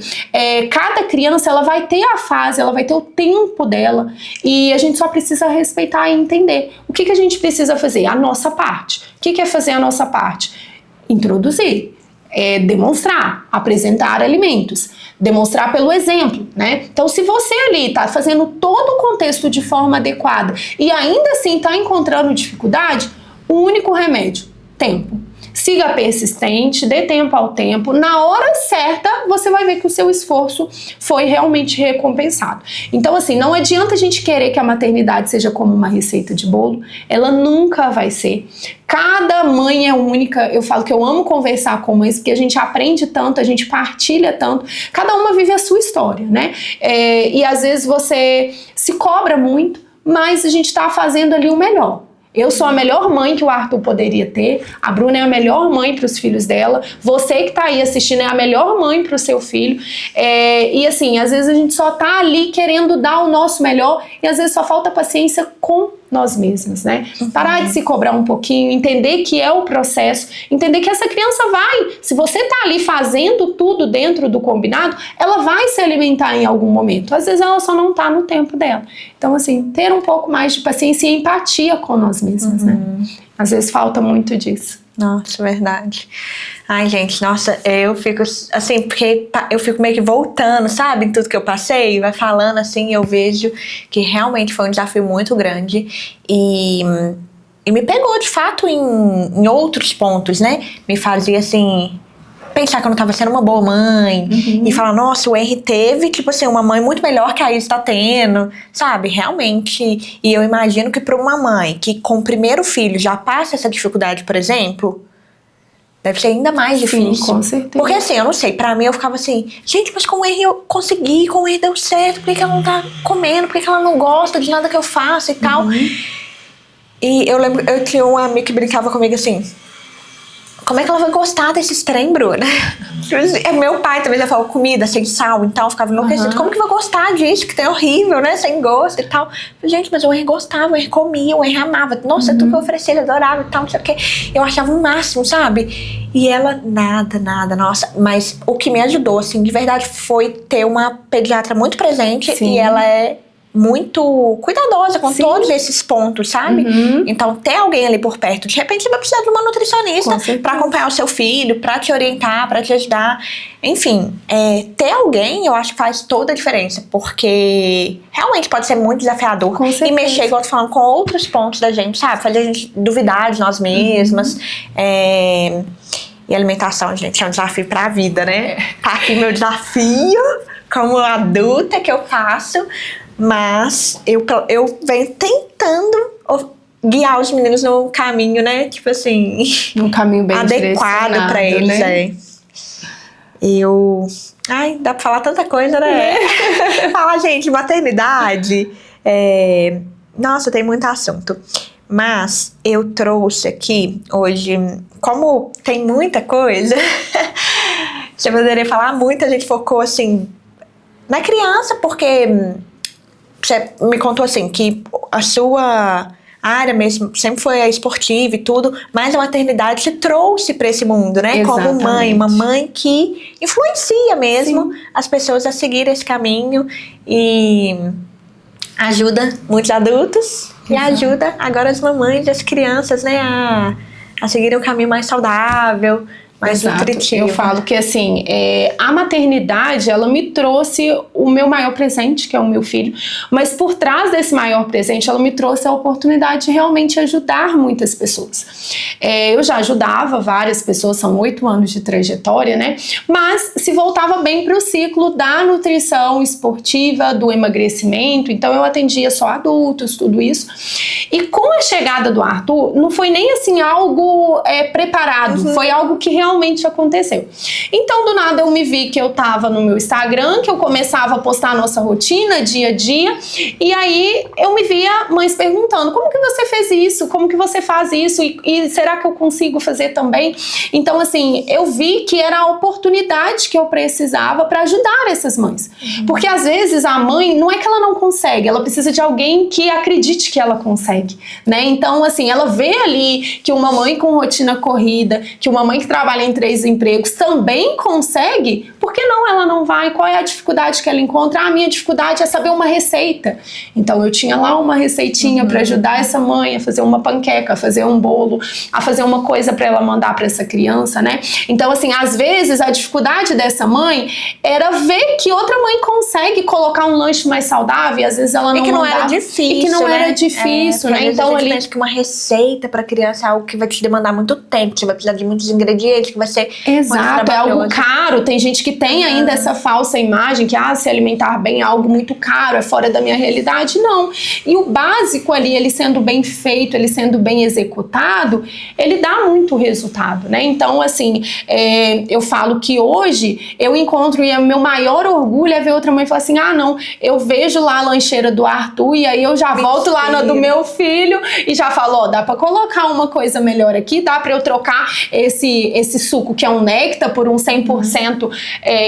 cada criança, ela vai ter a fase, ela vai ter o tempo dela e a gente só precisa respeitar e entender. O que a gente precisa fazer? A nossa parte. O que é fazer a nossa parte? Introduzir, demonstrar, apresentar alimentos, demonstrar pelo exemplo, né? Então, se você ali tá fazendo todo o contexto de forma adequada e ainda assim tá encontrando dificuldade, o único remédio, tempo. Siga persistente, dê tempo ao tempo. Na hora certa, você vai ver que o seu esforço foi realmente recompensado. Então, assim, não adianta a gente querer que a maternidade seja como uma receita de bolo. Ela nunca vai ser. Cada mãe é única. Eu falo que eu amo conversar com mães, porque a gente aprende tanto, a gente partilha tanto. Cada uma vive a sua história, né? E às vezes você se cobra muito, mas a gente tá fazendo ali o melhor. Eu sou a melhor mãe que o Arthur poderia ter, a Bruna é a melhor mãe para os filhos dela, você que tá aí assistindo é a melhor mãe para o seu filho, e assim, às vezes a gente só tá ali querendo dar o nosso melhor e às vezes só falta paciência com nós mesmos, né? Parar de se cobrar um pouquinho, entender que é o processo, entender que essa criança vai, se você tá ali fazendo tudo dentro do combinado, ela vai se alimentar em algum momento, às vezes ela só não tá no tempo dela. Então, assim, ter um pouco mais de paciência e empatia com nós mesmos, né? Às vezes falta muito disso. Nossa, verdade. Ai, gente, nossa, eu fico assim, porque eu fico meio que voltando, sabe, em tudo que eu passei, vai falando assim, eu vejo que realmente foi um desafio muito grande e E me pegou, de fato, em outros pontos, né? Me fazia, assim, pensar que eu não tava sendo uma boa mãe. E falar, nossa, o Henry teve, tipo assim, uma mãe muito melhor que a Isa tá tendo. Sabe? Realmente. E eu imagino que pra uma mãe que com o primeiro filho já passa essa dificuldade, por exemplo, deve ser ainda mais difícil. Sim, com certeza. Porque assim, eu não sei, pra mim eu ficava assim, gente, mas com o Henry eu consegui, com o Henry deu certo, por que ela não tá comendo, por que ela não gosta de nada que eu faço e tal. E eu lembro, eu tinha um amigo que brincava comigo assim, como é que ela vai gostar desses trem, Bruna? Meu pai também já falou comida sem sal, então eu ficava enlouquecida. Como que vai gostar disso, que tem horrível, né? Sem gosto e tal. Gente, mas o Henry gostava, o Henry comia, o Henry amava. Nossa, tudo que eu oferecia, ele adorava e tal, não sei o quê. Eu achava o máximo, sabe? E ela, nada, nossa. Mas o que me ajudou, assim, de verdade, foi ter uma pediatra muito presente. Sim. E ela é muito cuidadosa com todos esses pontos, sabe? Então, ter alguém ali por perto, de repente você vai precisar de uma nutricionista pra acompanhar o seu filho, pra te orientar, pra te ajudar. Enfim, ter alguém, eu acho que faz toda a diferença, porque realmente pode ser muito desafiador. E mexer, igual eu tô falando, com outros pontos da gente, sabe? Fazer a gente duvidar de nós mesmas. E alimentação, gente, é um desafio pra vida, né? Tá aqui meu desafio como adulta que eu faço. Mas eu venho tentando guiar os meninos no caminho, né? Tipo assim, um caminho bem adequado pra eles, né? Ai, dá pra falar tanta coisa, né? Falar, gente, maternidade. Nossa, tem muito assunto. Mas eu trouxe aqui hoje, como tem muita coisa, você poderia falar muito, a gente focou assim na criança, porque você me contou assim, que a sua área mesmo sempre foi a esportiva e tudo, mas a maternidade te trouxe para esse mundo, né? Exatamente. Como mãe, uma mãe que influencia mesmo as pessoas a seguir esse caminho e ajuda muitos adultos e ajuda agora as mamães e as crianças, né? A seguirem um caminho mais saudável, mais nutritivo. Eu falo que assim, a maternidade, ela me trouxe o meu maior presente, que é o meu filho, mas por trás desse maior presente, ela me trouxe a oportunidade de realmente ajudar muitas pessoas. Eu já ajudava várias pessoas, são 8 anos de trajetória, né? Mas se voltava bem para o ciclo da nutrição esportiva, do emagrecimento, então eu atendia só adultos, tudo isso. E com a chegada do Arthur, não foi nem assim algo preparado, foi algo que realmente aconteceu. Então, do nada, eu me vi que eu tava no meu Instagram, que eu começava a postar a nossa rotina, dia a dia, e aí eu me via mães perguntando, como que você fez isso? Como que você faz isso? E será que eu consigo fazer também? Então, assim, eu vi que era a oportunidade que eu precisava para ajudar essas mães. Porque, às vezes, a mãe, não é que ela não consegue, ela precisa de alguém que acredite que ela consegue, né? Então, assim, ela vê ali que uma mãe com rotina corrida, que uma mãe que trabalha em 3 empregos também consegue, por que não ela não vai? Qual é a dificuldade que ela encontra? A minha dificuldade é saber uma receita. Então eu tinha lá uma receitinha para ajudar essa mãe a fazer uma panqueca, a fazer um bolo, a fazer uma coisa para ela mandar para essa criança, né? Então assim, às vezes a dificuldade dessa mãe era ver que outra mãe consegue colocar um lanche mais saudável e às vezes ela não que não mandava, era difícil, e que não era difícil, né? Então ali pensa que uma receita para criança é algo que vai te demandar muito tempo, que você vai precisar de muitos ingredientes, que vai ser exato, é algo caro. Tem gente que tem ainda essa falsa imagem que se alimentar bem é algo muito caro, é fora da minha realidade. Não. E o básico ali, ele sendo bem feito, ele sendo bem executado, ele dá muito resultado, né? Então, assim, eu falo que hoje eu encontro, e o meu maior orgulho é ver outra mãe falar assim, não, eu vejo lá a lancheira do Arthur e aí eu já volto lá na do meu filho e já falo, dá pra colocar uma coisa melhor aqui, dá pra eu trocar esse suco que é um néctar por um 100%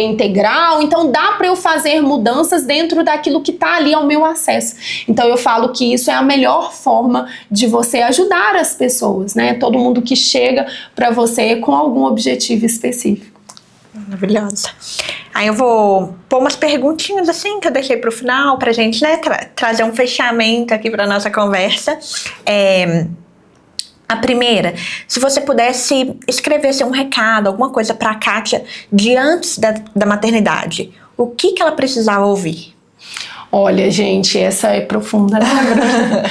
integral, então dá para eu fazer mudanças dentro daquilo que está ali ao meu acesso. Então eu falo que isso é a melhor forma de você ajudar as pessoas, né? Todo mundo que chega para você com algum objetivo específico. Maravilhosa. Aí eu vou pôr umas perguntinhas assim que eu deixei pro final pra gente, né, trazer um fechamento aqui pra nossa conversa. A primeira, se você pudesse escrever um recado, alguma coisa para a Kátia de antes da maternidade, o que ela precisava ouvir? Olha, gente, essa é profunda, né, Bruna?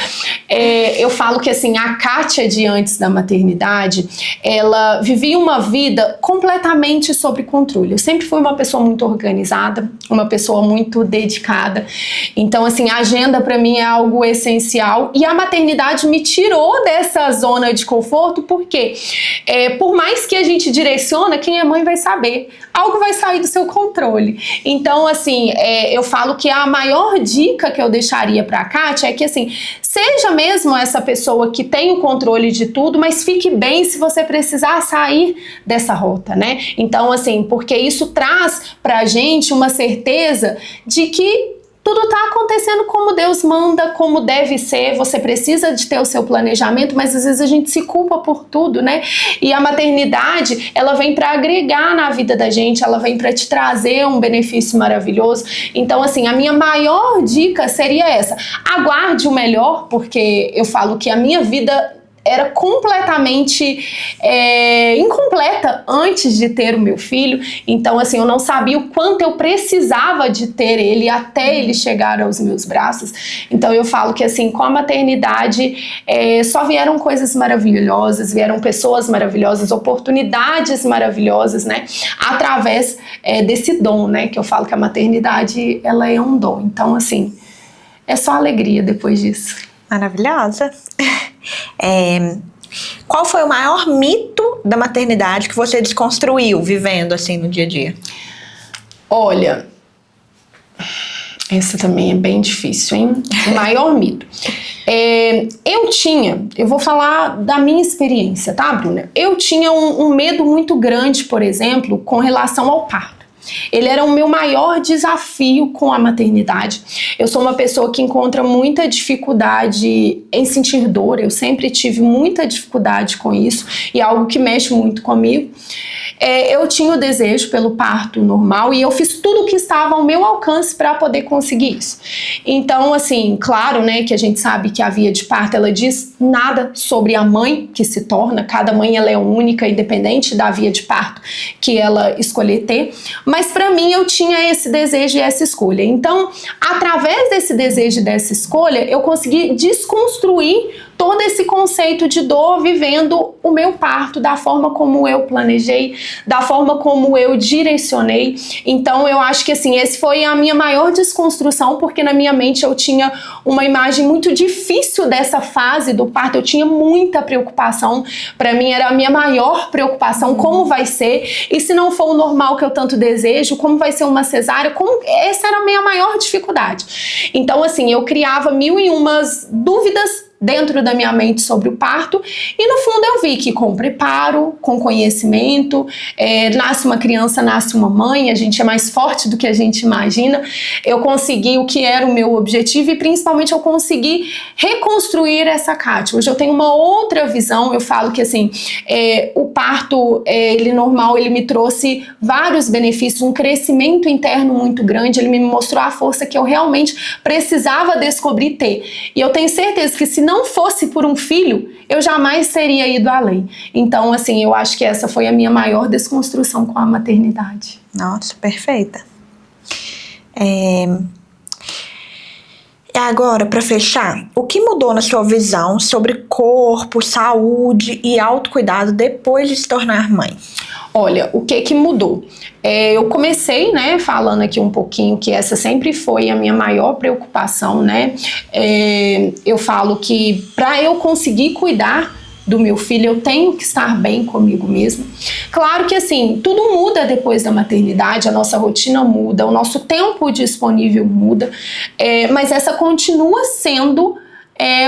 Eu falo que, assim, a Kátia de antes da maternidade, ela vivia uma vida completamente sob controle. Eu sempre fui uma pessoa muito organizada, uma pessoa muito dedicada. Então, assim, a agenda para mim é algo essencial. E a maternidade me tirou dessa zona de conforto, porque por mais que a gente direciona, quem é mãe vai saber. Algo vai sair do seu controle. Então, assim, eu falo que a maior dica que eu deixaria para a Kátia é que, assim, seja mesmo essa pessoa que tem o controle de tudo, mas fique bem se você precisar sair dessa rota, né? Então, assim, porque isso traz pra gente uma certeza de que tudo está acontecendo como Deus manda, como deve ser. Você precisa de ter o seu planejamento, mas às vezes a gente se culpa por tudo, né? E a maternidade, ela vem para agregar na vida da gente, ela vem para te trazer um benefício maravilhoso. Então, assim, a minha maior dica seria essa: aguarde o melhor, porque eu falo que a minha vida era completamente incompleta antes de ter o meu filho. Então, assim, eu não sabia o quanto eu precisava de ter ele até ele chegar aos meus braços. Então, eu falo que, assim, com a maternidade só vieram coisas maravilhosas, vieram pessoas maravilhosas, oportunidades maravilhosas, né? Através desse dom, né? Que eu falo que a maternidade, ela é um dom. Então, assim, é só alegria depois disso. Maravilhosa. Qual foi o maior mito da maternidade que você desconstruiu vivendo assim no dia a dia? Olha, essa também é bem difícil, hein? O maior mito. Eu vou falar da minha experiência, tá, Bruna? Eu tinha um medo muito grande, por exemplo, com relação ao parto. Ele era o meu maior desafio com a maternidade. Eu sou uma pessoa que encontra muita dificuldade em sentir dor. Eu sempre tive muita dificuldade com isso e é algo que mexe muito comigo. Eu tinha o desejo pelo parto normal e eu fiz tudo o que estava ao meu alcance para poder conseguir isso. Então, assim, claro, né, que a gente sabe que a via de parto, ela diz nada sobre a mãe que se torna. Cada mãe, ela é única, independente da via de parto que ela escolher ter. Mas para mim, eu tinha esse desejo e essa escolha. Então, através desse desejo e dessa escolha, eu consegui desconstruir todo esse conceito de dor vivendo o meu parto da forma como eu planejei, da forma como eu direcionei. Então eu acho que assim, esse foi a minha maior desconstrução, porque na minha mente eu tinha uma imagem muito difícil dessa fase do parto, eu tinha muita preocupação. Para mim era a minha maior preocupação, como vai ser, e se não for o normal que eu tanto desejo, como vai ser uma cesárea, essa era a minha maior dificuldade. Então assim, eu criava 1001 dúvidas dentro da minha mente sobre o parto, e no fundo eu vi que com preparo, com conhecimento, nasce uma criança, nasce uma mãe, a gente é mais forte do que a gente imagina. Eu consegui o que era o meu objetivo e principalmente eu consegui reconstruir essa Kátia. Hoje eu tenho uma outra visão. Eu falo que assim, o parto, ele normal, ele me trouxe vários benefícios, um crescimento interno muito grande, ele me mostrou a força que eu realmente precisava descobrir ter. E eu tenho certeza que se não fosse por um filho, eu jamais teria ido além. Então, assim, eu acho que essa foi a minha maior desconstrução com a maternidade. Nossa, perfeita. E agora, para fechar, o que mudou na sua visão sobre corpo, saúde e autocuidado depois de se tornar mãe? Olha, o que mudou? Eu comecei, né, falando aqui um pouquinho que essa sempre foi a minha maior preocupação, né? Eu falo que para eu conseguir cuidar do meu filho, eu tenho que estar bem comigo mesmo. Claro que assim, tudo muda depois da maternidade, a nossa rotina muda, o nosso tempo disponível muda, mas essa continua sendo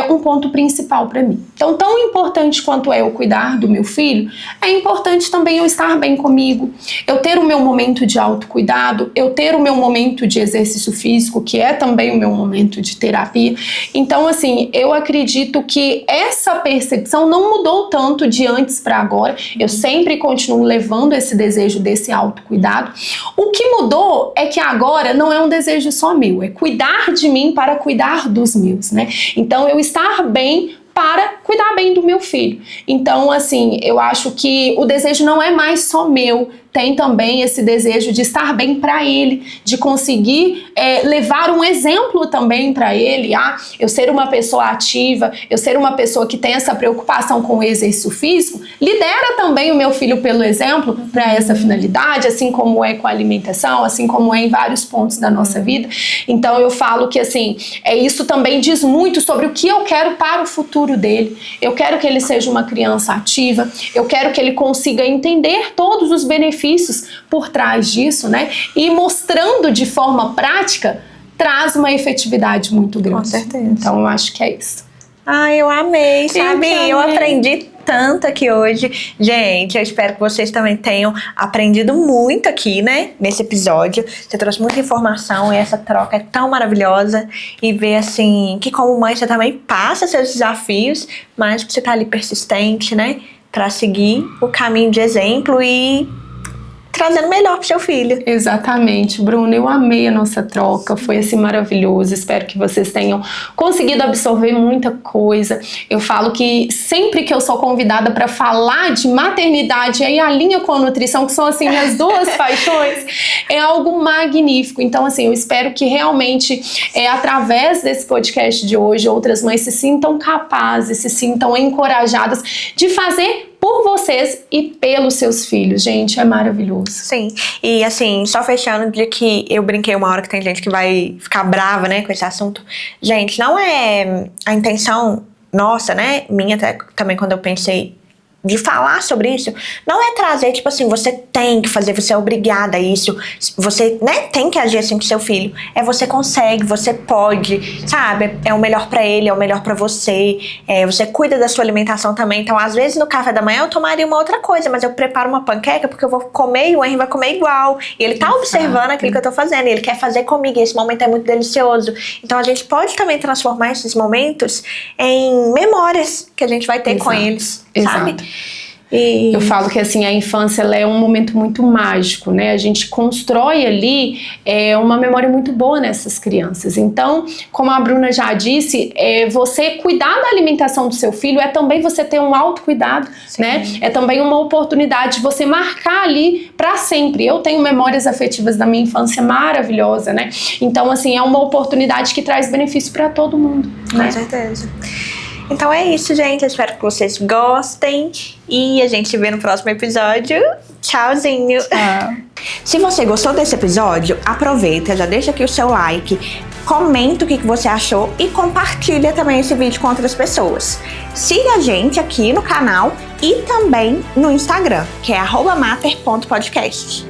um ponto principal para mim. Então, tão importante quanto é eu cuidar do meu filho, é importante também eu estar bem comigo, eu ter o meu momento de autocuidado, eu ter o meu momento de exercício físico, que é também o meu momento de terapia. Então, assim, eu acredito que essa percepção não mudou tanto de antes para agora. Eu sempre continuo levando esse desejo desse autocuidado. O que mudou é que agora não é um desejo só meu, é cuidar de mim para cuidar dos meus, né? Então, eu estar bem para cuidar bem do meu filho. Então, assim, eu acho que o desejo não é mais só meu, tem também esse desejo de estar bem para ele, de conseguir levar um exemplo também para ele. Eu ser uma pessoa ativa, eu ser uma pessoa que tem essa preocupação com o exercício físico, lidera também o meu filho pelo exemplo para essa finalidade, assim como é com a alimentação, assim como é em vários pontos da nossa vida. Então eu falo que assim, isso também diz muito sobre o que eu quero para o futuro dele. Eu quero que ele seja uma criança ativa, eu quero que ele consiga entender todos os benefícios por trás disso, né? E mostrando de forma prática, traz uma efetividade muito grande. Com certeza. Então eu acho que é isso. Eu amei, sabe? Eu aprendi tanto aqui hoje. Gente, eu espero que vocês também tenham aprendido muito aqui, né? Nesse episódio. Você trouxe muita informação e essa troca é tão maravilhosa. E ver, assim, que como mãe você também passa seus desafios, mas que você tá ali persistente, né? Pra seguir o caminho de exemplo e trazendo melhor pro seu filho. Exatamente, Bruna, eu amei a nossa troca, foi assim maravilhoso, espero que vocês tenham conseguido absorver muita coisa. Eu falo que sempre que eu sou convidada para falar de maternidade e a linha com a nutrição, que são assim minhas duas paixões, é algo magnífico. Então assim, eu espero que realmente através desse podcast de hoje, outras mães se sintam capazes, se sintam encorajadas de fazer por vocês e pelos seus filhos. Gente, é maravilhoso. Sim, e assim, só fechando de que eu brinquei uma hora que tem gente que vai ficar brava, né, com esse assunto. Gente, não é a intenção nossa, né, minha também quando eu pensei de falar sobre isso, não é trazer, tipo assim, você tem que fazer, você é obrigada a isso, você, né, tem que agir assim com seu filho. Você consegue, você pode, sabe? É o melhor pra ele, é o melhor pra você. Você cuida da sua alimentação também. Então, às vezes, no café da manhã eu tomaria uma outra coisa, mas eu preparo uma panqueca porque eu vou comer e o Henry vai comer igual. E ele tá observando aquilo que eu tô fazendo, e ele quer fazer comigo, e esse momento é muito delicioso. Então, a gente pode também transformar esses momentos em memórias que a gente vai ter com eles, sabe? E eu falo que assim, a infância ela é um momento muito mágico, né? A gente constrói ali uma memória muito boa nessas crianças. Então, como a Bruna já disse, você cuidar da alimentação do seu filho é também você ter um autocuidado, né? É também uma oportunidade de você marcar ali para sempre. Eu tenho memórias afetivas da minha infância maravilhosa, né? Então, assim, é uma oportunidade que traz benefício para todo mundo, né? Com certeza. Então é isso, gente. Eu espero que vocês gostem. E a gente se vê no próximo episódio. Tchauzinho. Tchau. Se você gostou desse episódio, aproveita, já deixa aqui o seu like, comenta o que você achou e compartilha também esse vídeo com outras pessoas. Siga a gente aqui no canal e também no Instagram, que é @mater.podcast.